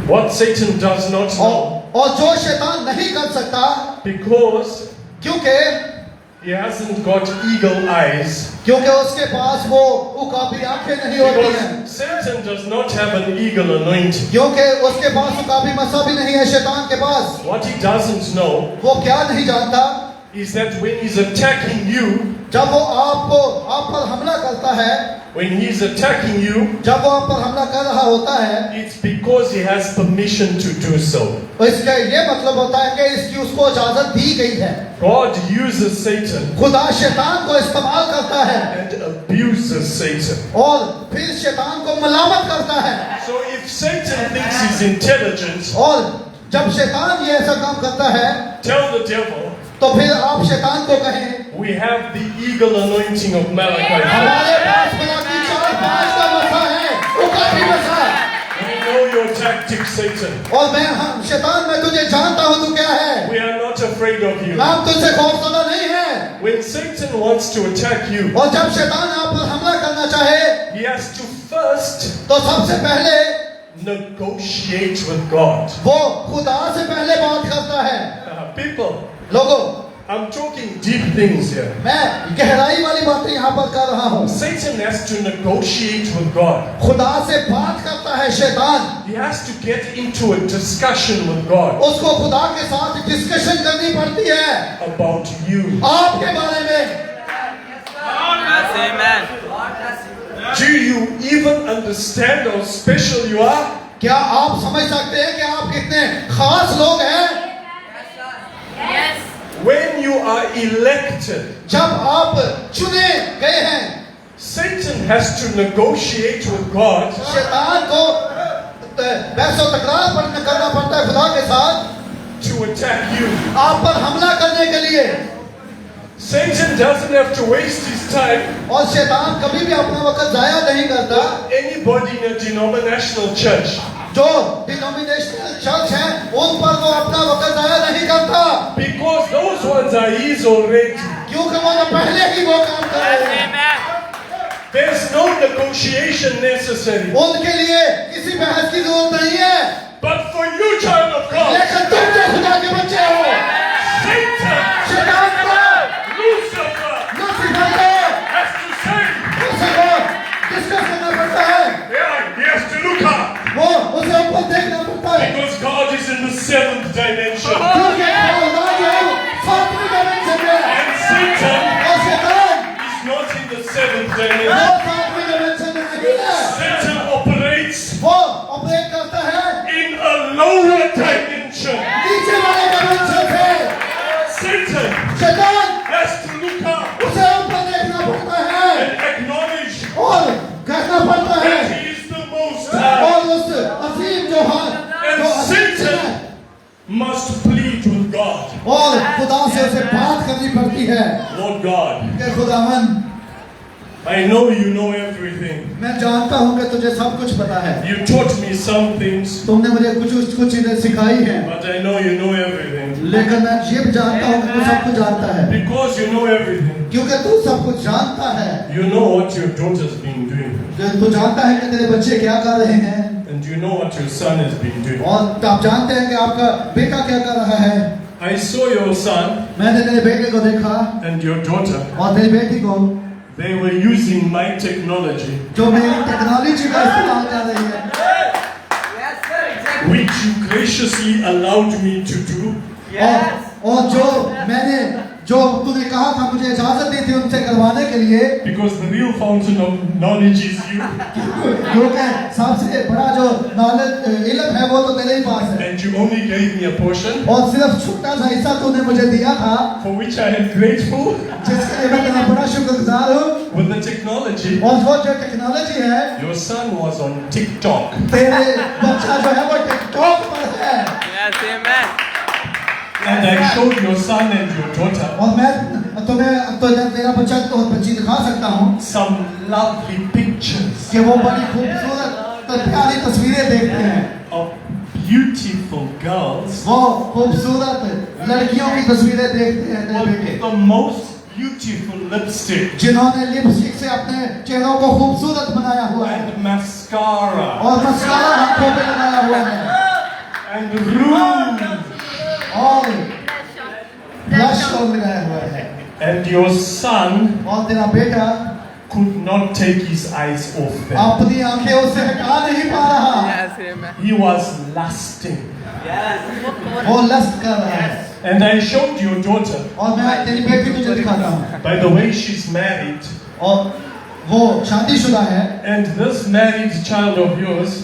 what Satan does not know, और जो शैतान नहीं कर सकता, because क्योंकि he hasn't got eagle eyes, उसके पास वो उकाबी आंखें नहीं होती हैं, because Satan does not have an eagle anointing. क्योंकि उसके पास उकाबी मसा भी नहीं है शैतान के पास। What he doesn't know वो क्या नहीं जानता, is that when he's attacking you, जब वो आप पर हमला करता है, when he's attacking you, जब वो आप पर हमला कर रहा होता है, it's because he has permission to do so. तो इसका ये मतलब होता है कि इसकी उसको इजाजत दी गई है। God uses Satan खुदा शैतान को इस्तेमाल करता है and abuses Satan. और फिर शैतान को मलामत करता है। So if Satan thinks he's intelligent, और जब शैतान ये ऐसा काम करता है, tell the devil, तो फिर आप शैतान को कहें, we have the eagle anointing of Malachi 4. हमारे पास मलाकी 4:5 का मसा है, उकाबी मसा। We know your tactics, Satan. और हम शैतान, मैं तुझे जानता हूँ तू क्या है, We are not afraid of you. हम तुझसे खौफजदा नहीं है। When Satan wants to attack you, और जब शैतान आप पर हमला करना चाहे, he has to first तो सबसे पहले negotiate with God. वो खुदा से पहले बात करता है। People, लोगों, I'm talking deep things here. मैं गहराई वाली बातें यहाँ पर कर रहा हूँ। Satan has to negotiate with God. खुदा से बात करता है शैतान, He has to get into a discussion with God उसको खुदा के साथ डिस्कशन करनी पड़ती है about you. आपके बारे में। Do you even understand how special you are? क्या आप समझ सकते हैं कि आप कितने खास लोग हैं? When you are elected, जब आप चुने गए हैं, Satan has to negotiate with God शैतान को बहस और तकरार करना पड़ता है खुदा के साथ, to attack you. आप पर हमला करने के लिए। Satan doesn't have to waste his time. और शैतान कभी भी अपना वक्त जाया नहीं करता। Anybody in a denominational church. जो डिनोमिनेशनल चर्च है उन पर वो अपना वक्त जाया नहीं करता, Because those ones are his already. क्योंकि वो तो पहले ही वो काम कर रहे हैं। There's no negotiation necessary. उनके लिए किसी बहस की जरूरत नहीं है। But for you, child of God, लेकिन तुम जो खुदा के बच्चे हो, Satan, शैतान को, Lucifer, लूसीफर को, has to say, उसे को डिस्कस करना पड़ता है। yeah, he has to look up. वो उसे ऊपर देखना पड़ता है, Because God is in the seventh dimension. क्योंकि खुदा जो है सातवीं डायमेंशन में है। And Satan और शैतान is not in the seventh वो dimension. सातवीं डायमेंशन में नहीं है। Satan operates वो ऑपरेट करता है in a lower dimension. नीचे वाले डायमेंशन से। Satan शैतान has to look up उसे ऊपर देखना पड़ता है and acknowledge और कहना पड़ता है that he is the most high. और उस असीम जो है And जो असीम Satan है must plead with God. और खुदा से उसे बात करनी पड़ती है Lord God, कि खुदावन I know you know everything. मैं जानता हूँ कि तुझे सब कुछ पता है, You taught me some things, तुमने मुझे कुछ चीजें सिखाई हैं, but I know you know everything. लेकिन मैं ये भी जानता हूँ कि तू सब कुछ जानता है, Because you know everything. क्योंकि तू सब कुछ जानता है। You know what your daughter's been doing. तू जानता है कि तेरे बच्चे क्या कर रहे हैं And you know what your son has been doing. और आप जानते हैं कि आपका बेटा क्या कर रहा है। I saw your son मैंने तेरे बेटे को देखा and your daughter. और तेरी बेटी को, They were using my technology, जो मेरी टेक्नोलॉजी का इस्तेमाल कर रही है which you graciously allowed me to do. और जो तूने कहा था मुझे इजाजत दी थी उनसे करवाने के लिए, Because the real fountain of knowledge is you. क्योंकि सबसे बड़ा जो नॉलेज इल्म है वो तो तेरे ही पास है And you only gave me a portion और सिर्फ छोटा सा हिस्सा तूने मुझे दिया था, for which I am grateful. जिसके लिए मैं तेरा बड़ा शुक्रगुजार हूँ। With the technology, और वो जो टेक्नोलॉजी है, your son was on TikTok. तेरे बच्चा जो है वो टिकटॉक पर है And I showed your son and your daughter और मैं तुम्हें तो तेरा बच्चा तो बच्ची दिखा सकता हूँ some lovely pictures कि वो बड़ी खूबसूरत प्यारी तस्वीरें देखते हैं, of beautiful girls वो खूबसूरत लड़कियों की तस्वीरें देखते हैं तेरे बेटे, with the most beautiful lipstick जिन्होंने लिपस्टिक से अपने चेहरों को खूबसूरत बनाया हुआ है and mascara और मस्कारा आंखों पे लगाया हुआ है and rouge. और ब्लश और लगाया हुआ है, And your son और तेरा बेटा could not take his eyes off them. अपनी आंखें उससे हटा नहीं पा रहा, He was lusting. वो लस्ट कर रहा है। And I showed your daughter. और मैं तेरी बेटी तुझे दिखाता हूँ, By the way, she's married. और वो शादीशुदा है, And this married child of yours,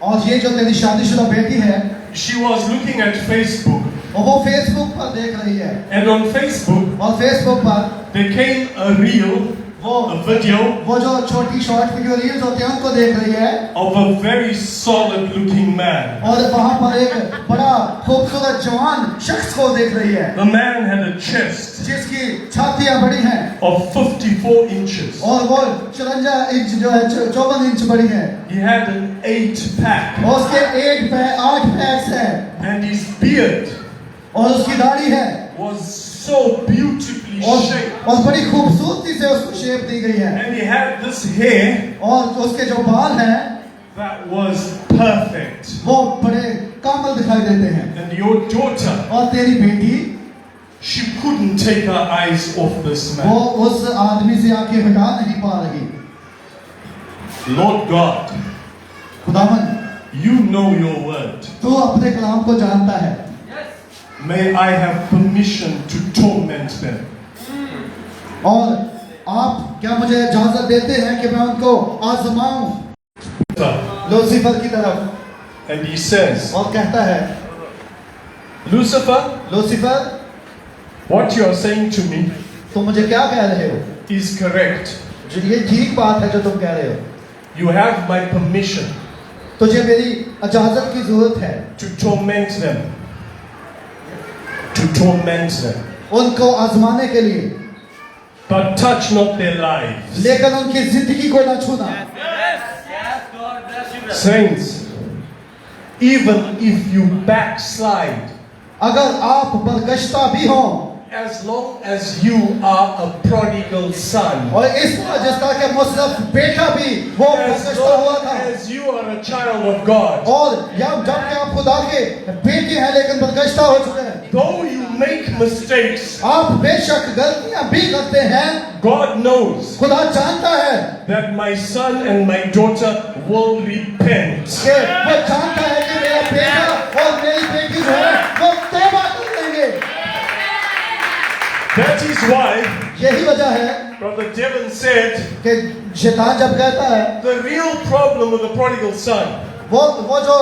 और ये जो तेरी शादीशुदा बेटी है she was looking at Facebook. और वो फेसबुक पर देख रही है And on Facebook, और फेसबुक पर there came a reel, a video वो जो छोटी शॉर्ट वीडियो रील्स होते हैं उनको देख रही है of a very solid looking man. और वहाँ पर एक बड़ा खूबसूरत जवान शख्स को देख रही है The man had a chest जिसकी छातियाँ बड़ी हैं of 54 inches. और वो 54 इंच जो है 54 इंच बड़ी है He had an 8-pack. और उसके 8 पैक्स है And his beard और उसकी दाढ़ी है was so beautifully shaped. और बड़ी खूबसूरती से उसको शेप दी गई है And he had this hair और उसके जो बाल हैं that was perfect. वो बड़े कामल दिखाई देते हैं And your daughter, और तेरी बेटी she couldn't take her eyes off this वो man. उस आदमी से आंखें हटा नहीं पा रही। Lord God, खुदावन you know your word. तू अपने कलाम को जानता है, May I have permission to torment them. और आप क्या मुझे इजाजत देते हैं कि मैं उनको आजमाऊं लूसीफर की तरफ। And he says, और कहता है Lucifer, Lucifer what you are saying to me तुम मुझे क्या कह रहे हो, is correct. जो ये ठीक बात है जो तुम कह रहे हो, You have my permission तुझे मेरी इजाजत की जरूरत है to torment them. to torment them, उनको आजमाने के लिए, but touch not their lives. लेकिन उनकी जिंदगी को न छूना। Saints, even if you backslide, अगर आप बरगश्ता भी हों, as long as you are a prodigal son, और इस तरह जिस तरह के मुसरफ बेटा भी वो as बरगश्ता हुआ long था, as you are a child of God, और जबकि आप खुदा के बेटे हैं लेकिन बरगश्ता हो चुके हैं, though you make mistakes, आप बेशक गलतियां भी करते हैं, God knows खुदा जानता है that my son and my daughter will repent. कि वो जानता है कि मेरा बेटा और मेरी बेटी जो है वो तौबा कर लेंगे। That is why यही वजह है Brother Devon said कि शैतान जब कहता है the real problem with the prodigal son वो जो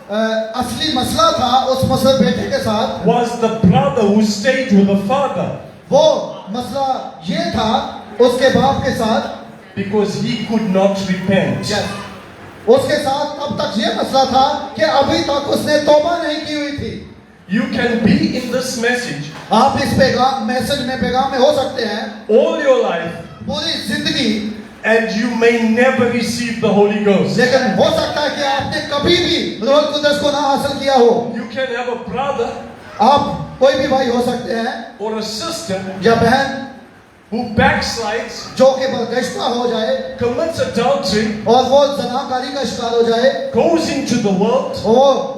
असली मसला था उस मुसरफ बेटे के साथ, was the brother who stayed with the father वो मसला ये था उसके बाप के साथ, because he could not repent. उसके साथ तब तक ये मसला था कि अभी तक उसने तौबा नहीं की हुई थी। You can be in this message आप इस पैगाम में हो सकते हैं all your life पूरी जिंदगी, and you may never receive the Holy Ghost. लेकिन हो सकता है कि आपने कभी भी रूह कुदस को ना हासिल किया हो। You can have a brother आप कोई भी भाई हो सकते हैं or a sister या बहन who backslides, जो कि बरगश्ता हो जाए commits adultery, और वो जनाकारी का शिकार हो जाए, goes into the world वो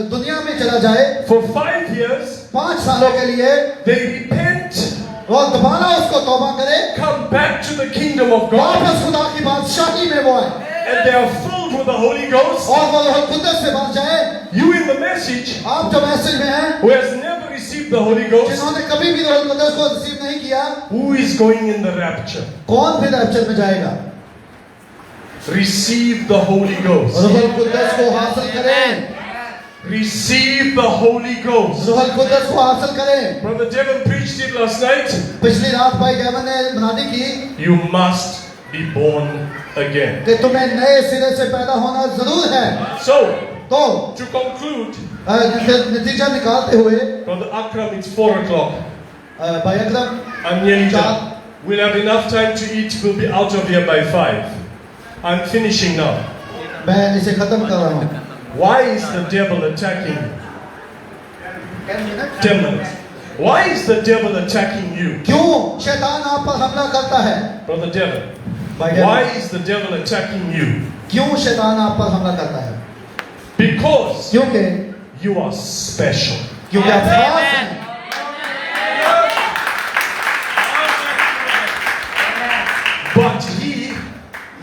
दुनिया में चला जाए, for 5 years, 5 सालों के लिए they repent, वो दोबारा उसको तौबा करे, come back to the kingdom of God, वापस खुदा की बादशाही में वो आए and they are filled with the Holy Ghost. और वो रूह कुदस से भर जाए। You in the message आप जो मैसेज में हैं, who has never received the Holy Ghost, जिन्होंने कभी भी रूह कुदस को रिसीव नहीं किया, who is going in the rapture? कौन फिर रैप्चर में जाएगा? Receive the Holy Ghost. रूह कुदस को हासिल करें, Receive the Holy Ghost. रूह कुदस को हासिल करें। Brother Devon preached it last night. पिछली रात भाई गैवन ने मनादी की You must be born again. कि तुम्हें नए सिरे से पैदा होना जरूर है। So, तो to conclude, नतीजा निकालते हुए Brother Akram, it's 4 o'clock. भाई अकरम, I'm nearly done. We'll have enough time to eat. We'll be out of here by 5. I'm finishing now. मैं इसे खत्म कर रहा हूँ। Why is the devil attacking you? 10 minutes. Why is the devil attacking you? क्यों शैतान आप पर हमला करता है? Brother Devon, भाई गैवन, why is the devil attacking you? क्यों शैतान आप पर हमला करता है? Because क्योंकि you are special. क्योंकि आप खास हैं। But he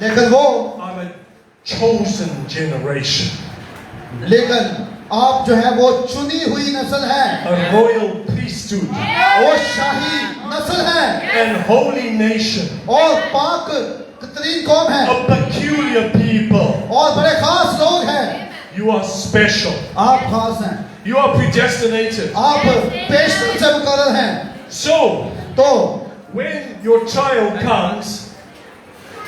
लेकिन वो are a chosen generation, लेकिन आप जो है वो चुनी हुई नस्ल है, a royal priesthood, वो शाही नस्ल है and holy nation, और पाक तरीन कौम है a peculiar people. और बड़े खास लोग हैं। You are special. आप खास हैं, You are predestinated. आप पेशकश से मुकर्रर हैं। So, तो when your child comes,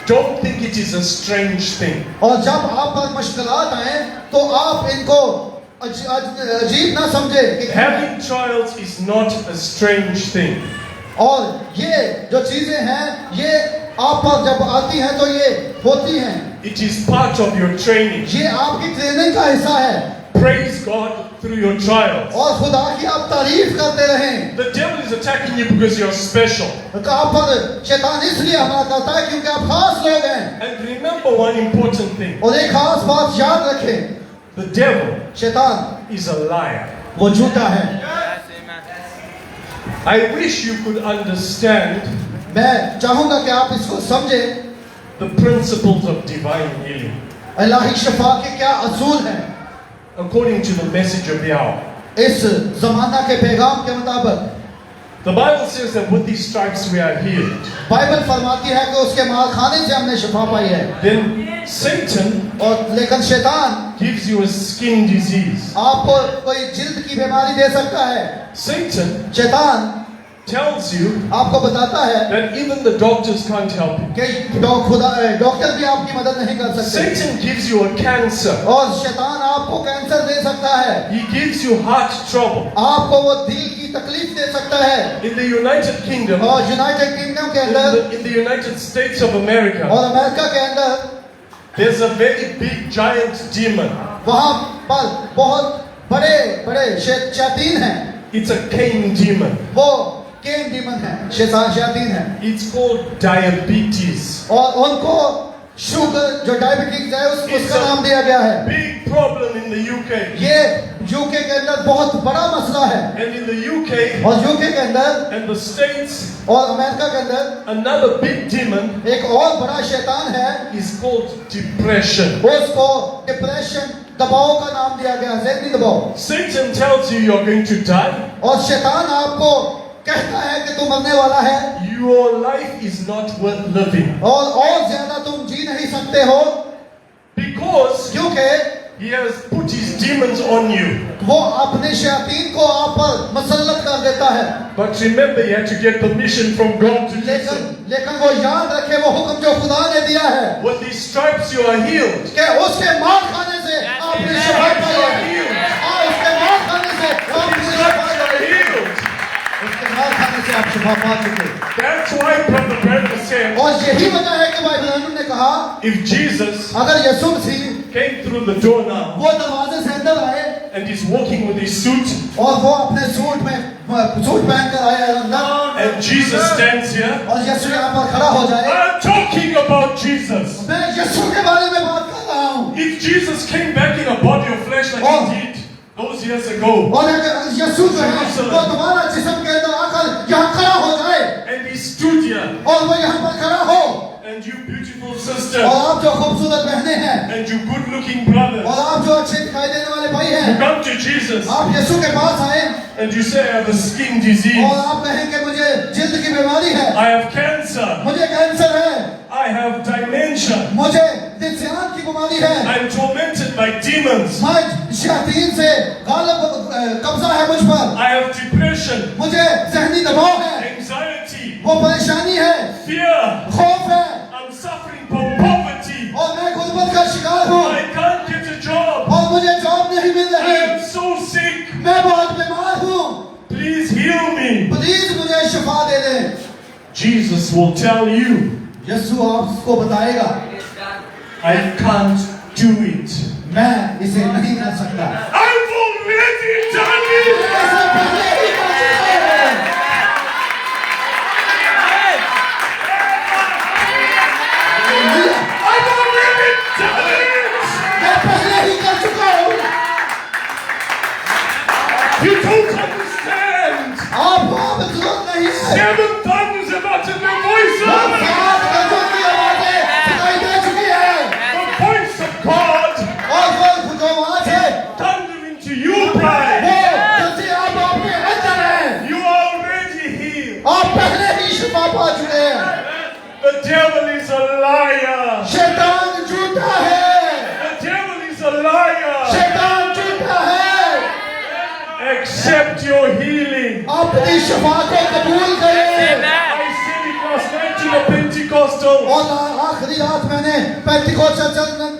don't think it is a strange thing. और जब आप पर मुश्किलात आए तो आप इनको अजीब ना समझे कि Having trials is not a strange thing. और ये जो चीजें हैं ये आप पर जब आती हैं तो ये होती हैं, It is part of your training. ये आपकी ट्रेनिंग का हिस्सा है। Praise God through your trials. और खुदा की आप तारीफ करते रहें। The devil is attacking you because you're special. तो आप पर शैतान इसलिए हमला करता है क्योंकि आप खास लोग हैं। And remember one important thing. और एक खास बात याद रखें, The devil शैतान is a liar. वो झूठा है। I wish you could understand मैं चाहूंगा कि आप इसको समझें, the principles of divine healing इलाही शफा के क्या असूल हैं according to the message of the hour. इस जमाना के पैगाम के मुताबिक। The Bible says that with these stripes we are healed. Bible फरमाती है कि उसके माल खाने से हमने शिफा पाई है। Then Satan और लेकिन शैतान gives you a skin disease. आपको कोई जिल्द की बीमारी दे सकता है। Satan शैतान tells you आपको बताता है that even the doctors can't help you. कि डॉक्टर भी आपकी मदद नहीं कर सकते। Satan gives you a cancer. और शैतान आपको कैंसर दे दे सकता है, He gives you heart trouble. आपको वो दिल की तकलीफ दे सकता है। In the United Kingdom, और यूनाइटेड किंगडम के अंदर in the United States of America, और अमेरिका के अंदर there's a very big giant demon. वहां पर बहुत बड़े बड़े शैतान हैं। It's a Cain demon. वो केन डीमन है, शैतान है। It's called diabetes. और उनको शुगर जो डायबिटीज है उसका नाम दिया गया है। Big problem in the UK. ये यूके के अंदर बहुत बड़ा मसला है। And in the UK और यूके के अंदर and the States, और अमेरिका के अंदर another big demon एक और बड़ा शैतान है, is called depression. उसको डिप्रेशन, दबाव का नाम दिया गया है, ज़हनी दबाव। Satan tells you you're going to die. और शैतान आपको कहता है कि तुम मरने वाला है Your life is not worth living. और ज्यादा तुम जी नहीं सकते हो, Because क्योंकि he has put his demons on you. वो अपने शैतान को आप पर मसल्लत कर देता है। But remember, you have to get permission from God to do so. लेकिन वो याद रखे वो हुक्म जो खुदा ने दिया है With these stripes you are healed. कि उसके मार खाने से आपने शिफा पाई है। उसके मार खाने से आपने शिफा पाई है। उसके मार खाने से आप शिफा पा चुके। That's why Brother Branham said, और यही वजह है कि भाई ब्रैनम ने कहा, if Jesus अगर यीशु मसीह came through the door now वो दरवाजे से अंदर आए and he's walking with his suit, और वो अपने सूट पहन कर आए अंदर, and Jesus stands here, और यीशु यहाँ पर खड़ा हो जाए, I'm talking about Jesus. मैं यीशु के बारे में बात कर रहा हूँ। If Jesus came back in a body of flesh like he did those years ago, और अगर यीशु जो है वो दोबारा जिस्म के अंदर आकर यहाँ खड़ा हो जाए and he stood here, और वो यहाँ पर खड़ा हो, and you beautiful sister, और आप जो खूबसूरत बहनें हैं and you good looking brothers, और आप जो अच्छे दिखाई देने वाले भाई you हैं, come to Jesus आप यीशु के पास आए and you say, I have a skin disease, और आप कहें कि मुझे जिल्द की बीमारी है, I have cancer, मुझे कैंसर है, I have dementia, मुझे दिल की बीमारी है, I'm tormented by demons, मैं शैतान से कब्जा है मुझ पर, I have depression, मुझे ज़हनी दबाव है, anxiety, वो परेशानी है, fear, खौफ है, I'm suffering from poverty, और मैं गुर्बत का शिकार हूँ, I can't get a job, और मुझे जॉब नहीं मिल I रही, am so sick, मैं बहुत बीमार हूँ, please heal me. प्लीज मुझे शिफा दे दे। Jesus will tell you, यीशु आपको बताएगा, I can't do it. मैं इसे नहीं कर सकता। I've already done it. ऐसा पहले ही कर चुका है। I've already done it. मैं पहले ही कर चुका हूँ। You don't understand. आप वहाँ पे जरूरत नहीं है। 7 thunders about to the voice of सात गजों की आवाज़ें सुनाई दे चुकी है। the voice of God और वो जो आवाज़ है, thundering to you, वो bride. जैसे आप आपके अंदर है। You are already healed. आप पहले ही शिफा पा चुके हैं। The devil is a liar. शैतान झूठा है। The devil is a liar. शैतान झूठा है। Accept your healing. अपनी शिफा को कबूल करें। I said it last night to the Pentecostals. और आखिरी रात मैंने पेंटिकोस्ट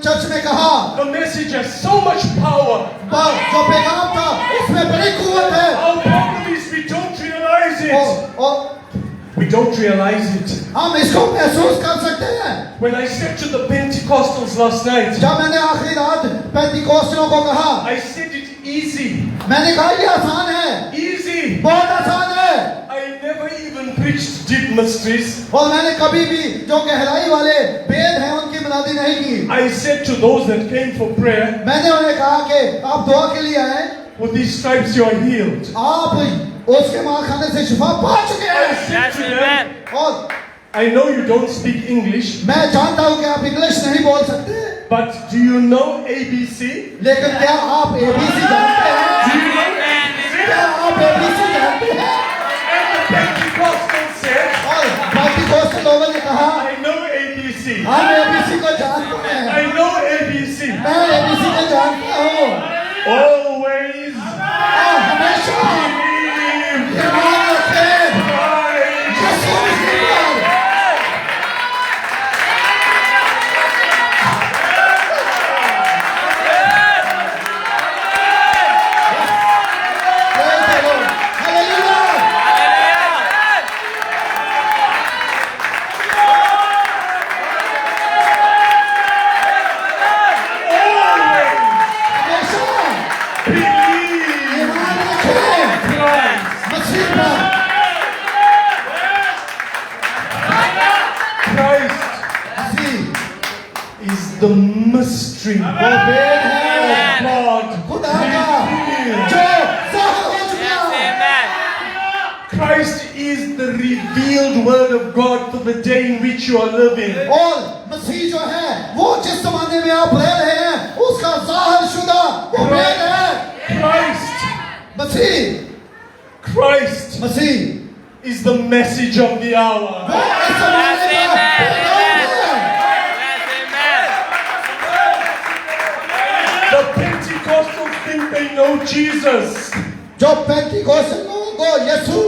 चर्च में कहा, The message has so much power. जो पैगाम था उसमें बड़ी कुव्वत है। Our problem is we don't realize it. और We don't realize it. हम इसको महसूस कर सकते हैं। When I said to the Pentecostals last night, जब मैंने आखिरी रात पेंटिकोस्टियों को कहा, I said it easy. मैंने कहा ये आसान है, Easy. बहुत आसान है। I never even preached deep mysteries. और मैंने कभी भी जो गहराई वाले भेद हैं उनकी मनादी नहीं की। I said to those that came for prayer, मैंने उन्हें कहा कि आप दुआ के लिए आए, with these stripes you are healed. आप उसके मार खाने से शिफा पा चुके I हैं। said to them, और I know you don't speak English, मैं जानता हूँ कि आप इंग्लिश नहीं बोल सकते, but do you know ABC? लेकिन क्या आप एबीसी जानते हैं? Do you know ABC? क्या आप एबीसी जानते हैं? And the Pentecostal said, और पेंटिकोस्ट लोगों ने कहा, I know ABC. हम एबीसी को जानते हैं, I know ABC. मैं एबीसी को जानता हूँ। Always और हमेशा believe. ईमान रखें Christ. यीशु मसीह पर। mystery वो वेद है of God खुदा का revealed. जो ज़ाहिर हो चुका है। Christ is the revealed word of God for the day in which you are living. और मसीह जो है वो जिस जमाने में आप रह रहे हैं उसका ज़ाहिर शुदा वो वेद है। Christ, Masih is the message of the hour. वो इस जमाने का पैगाम है। The Pentecostals think they know Jesus. जो पेंटिकोस्टल लोगों को यीशु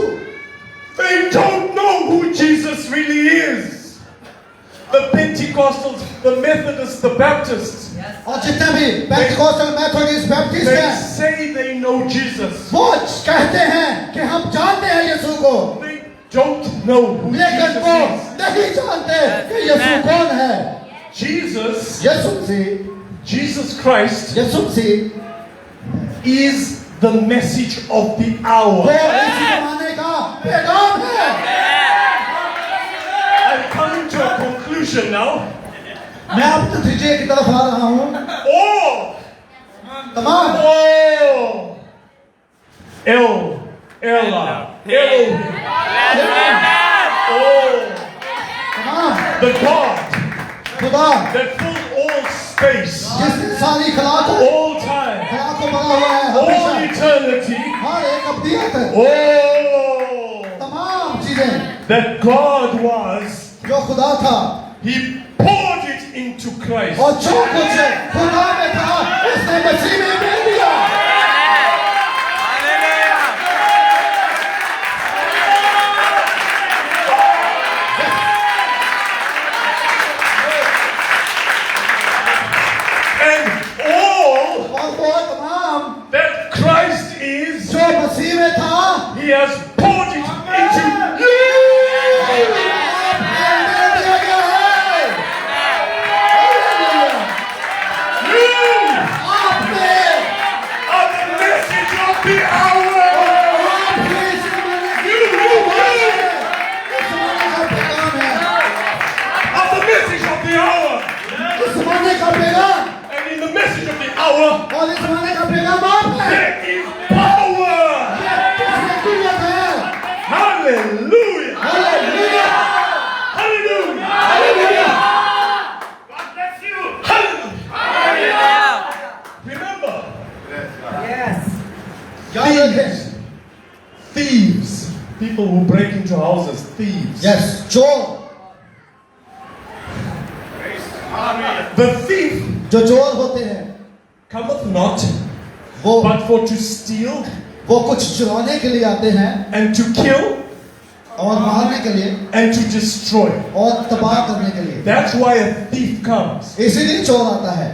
They don't know who Jesus really is. The Pentecostals, the Methodists, the Baptists, और जितने भी पेंटिकोस्टल मेथोडिस्ट बैप्टिस्ट they हैं say they know Jesus. वो कहते हैं कि हम जानते हैं यीशु को They don't know who लेकिन वो Jesus is. नहीं जानते कि यीशु कौन है। Jesus Christ Yeshu Masih is the message of the वो hour. इस जमाने का पैगाम है। I'm coming to a conclusion now. मैं अब नतीजे की तरफ आ रहा हूँ। Oh! तमाम Oh! Ella, Elohim. Oh! तमाम The God खुदा that filled all space, जिसने सारी खला को all time, बना हुआ है all हमेशा eternity. हर एक अब्दियत है। Oh! तमाम चीजें That God was, जो खुदा था He poured it into Christ. और जो कुछ खुदा में था उसने मसीह में मिल दिया। And all और वो तमाम that Christ is, जो मसीह में था He has poured it into you. आपने मिल दिया गया है। हालेलुया। You आपने are the message of the hour. आपने इस जमाने का पैगाम है। Of the message of the hour. इस जमाने का पैगाम And in the message of the hour, और इस जमाने का पैगाम आप है। there is power. इसमें कुव्वत है। Hallelujah. Hallelujah. Hallelujah. Hallelujah. God bless you. Hallelujah. Remember, याद रखें। thieves, people who break into houses, thieves. Yes चोर The thief जो चोर होते हैं cometh not वो but for to steal कुछ चुराने के लिए आते हैं and to kill और मारने के लिए and to destroy. और तबाह करने के लिए। That's why a thief comes. इसीलिए चोर आता है।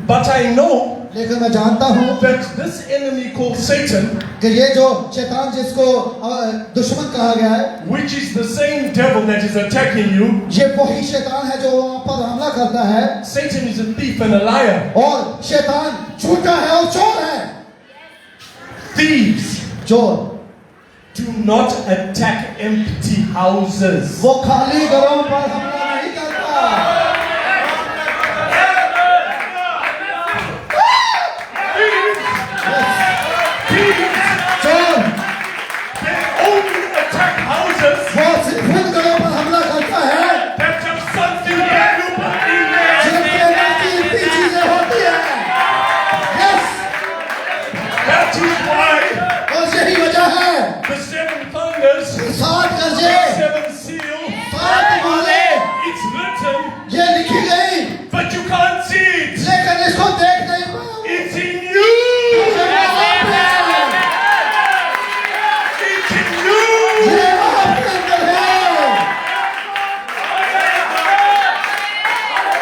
But I know लेकिन मैं जानता हूँ that this enemy called Satan, कि ये जो शैतान जिसको दुश्मन कहा गया है which is the same devil that is attacking you, ये वही शैतान है जो वहाँ पर हमला करता है। Satan is a thief and a liar. और शैतान झूठा है और चोर है। Thieves चोर do not attack empty houses. वो खाली घरों पर हमला नहीं करता। चोर They only attack houses वो सिर्फ उन घरों पर हमला करता है that have something valuable in there. जिनके अंदर कीमती चीजें होती हैं। यस That is why और यही वजह है the seven thunders, सात गरजे seven seals, सात वाले it's written, ये लिखी गई but you can't see it. लेकिन इसको देख नहीं पाओ। It's in you. ये आपके It's in you. अंदर है।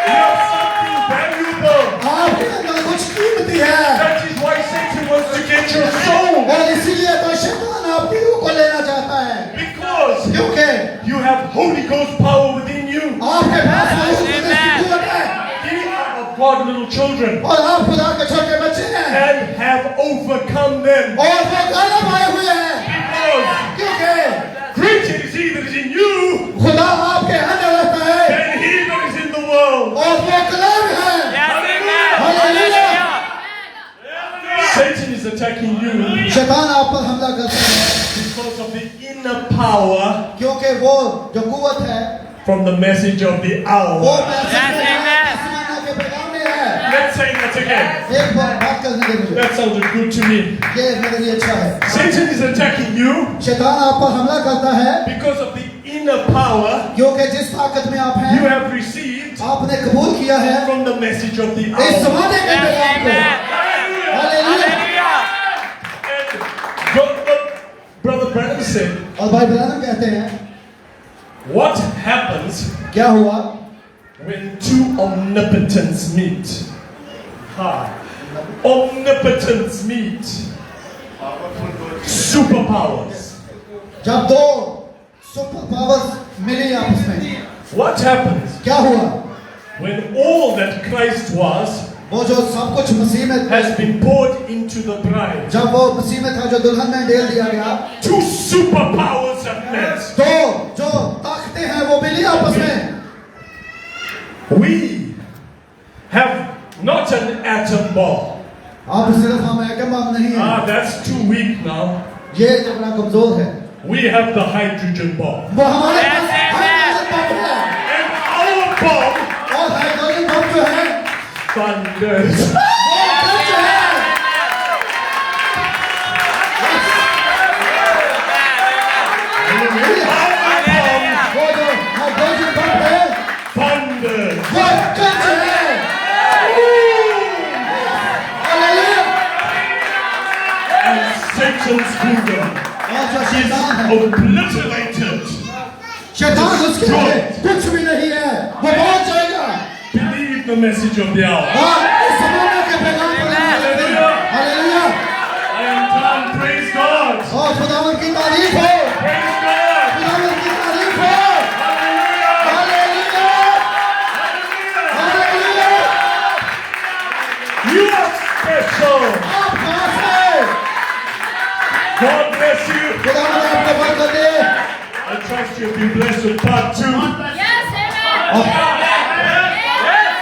You have something valuable. आपके अंदर कुछ कीमती है That is why Satan wants to get your soul. और इसीलिए तो शैतान आपकी रूह को लेना चाहता है Because क्योंकि you have Holy Ghost power within you. आपके पास पवित्र की कुव्वत है You are of God little children और आप खुदा के छोटे बच्चे हैं and have overcome them. और वो गाना पाए हुए हैं Because क्योंकि greater is He that is in you खुदा आपके अंदर रहता है than He that is in the world. और वो कलाम है Satan is attacking you शैतान आप पर हमला करता है because of the inner power क्योंकि वो जो कुव्वत है from the message of the वो hour. मैसेज में है, आसमानों के पैगाम में है। Let's say that again. एक बार बात करने दे मुझे, That sounded good to me. ये मेरे लिए अच्छा है। Satan is attacking you शैतान आप पर हमला करता है because of the inner power क्योंकि जिस ताकत में आप you हैं have received आपने कबूल किया है from the message of the इस hour. जमाने के पैगाम को। Hallelujah. And God, Brother Branham said, और भाई ब्रैनम कहते हैं what happens क्या हुआ when two omnipotents meet? Omnipotents meet. Superpowers. जब दो सुपर पावर्स मिली आपस में What happens क्या हुआ when all that Christ was वो जो सब कुछ मसीह में has been poured into the bride? जब वो मसीह में था जो दुल्हन में डेल दिया गया Two superpowers have met. तो जो ताकतें हैं वो मिली आपस में We have not an atom bomb. आप सिर्फ हम एटम बम नहीं है That's too weak now. ये जबड़ा कमजोर है We have the hydrogen bomb. वो हमारे पास हाइड्रोजन बम है And our bomb और हाइड्रोजन बम जो है thunders. वो गंज है वो जो हाइड्रोजन बम है Thunders. वो गंज है हालेलुया And Satan's kingdom और जो शैतान है obliterated. शैतान उसके लिए कुछ भी नहीं है वो पहुंच जाएगा Believe the message of the hour. और इस जमाने के पैगाम पर hallelujah I am done. Praise God. और खुदावन की तारीफ हो Praise God. खुदावन की तारीफ हो Hallelujah. Hallelujah hallelujah You are special. आप खास हैं God bless you. खुदावन आपको बरकत दे I trust you'll be blessed with part 2. Yes, amen.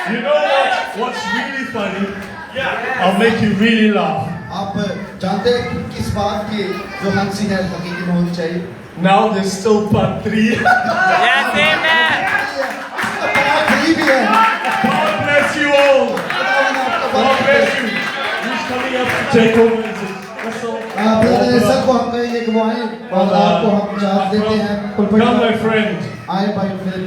You know what? What's really funny? I'll make you really laugh. आप जानते हैं कि किस बात की जो हंसी है हकीकी में होनी चाहिए Now there's still part 3. Yes, amen. इसका बड़ा करीब ही है God bless you all. खुदावन आपको God बरकत bless they you. Who's coming up to take over? Is it Russell? Brother सबको हम कहेंगे कि वो आए और आपको हम चार्ज देते हैं Come, my friend. आए भाई मेरे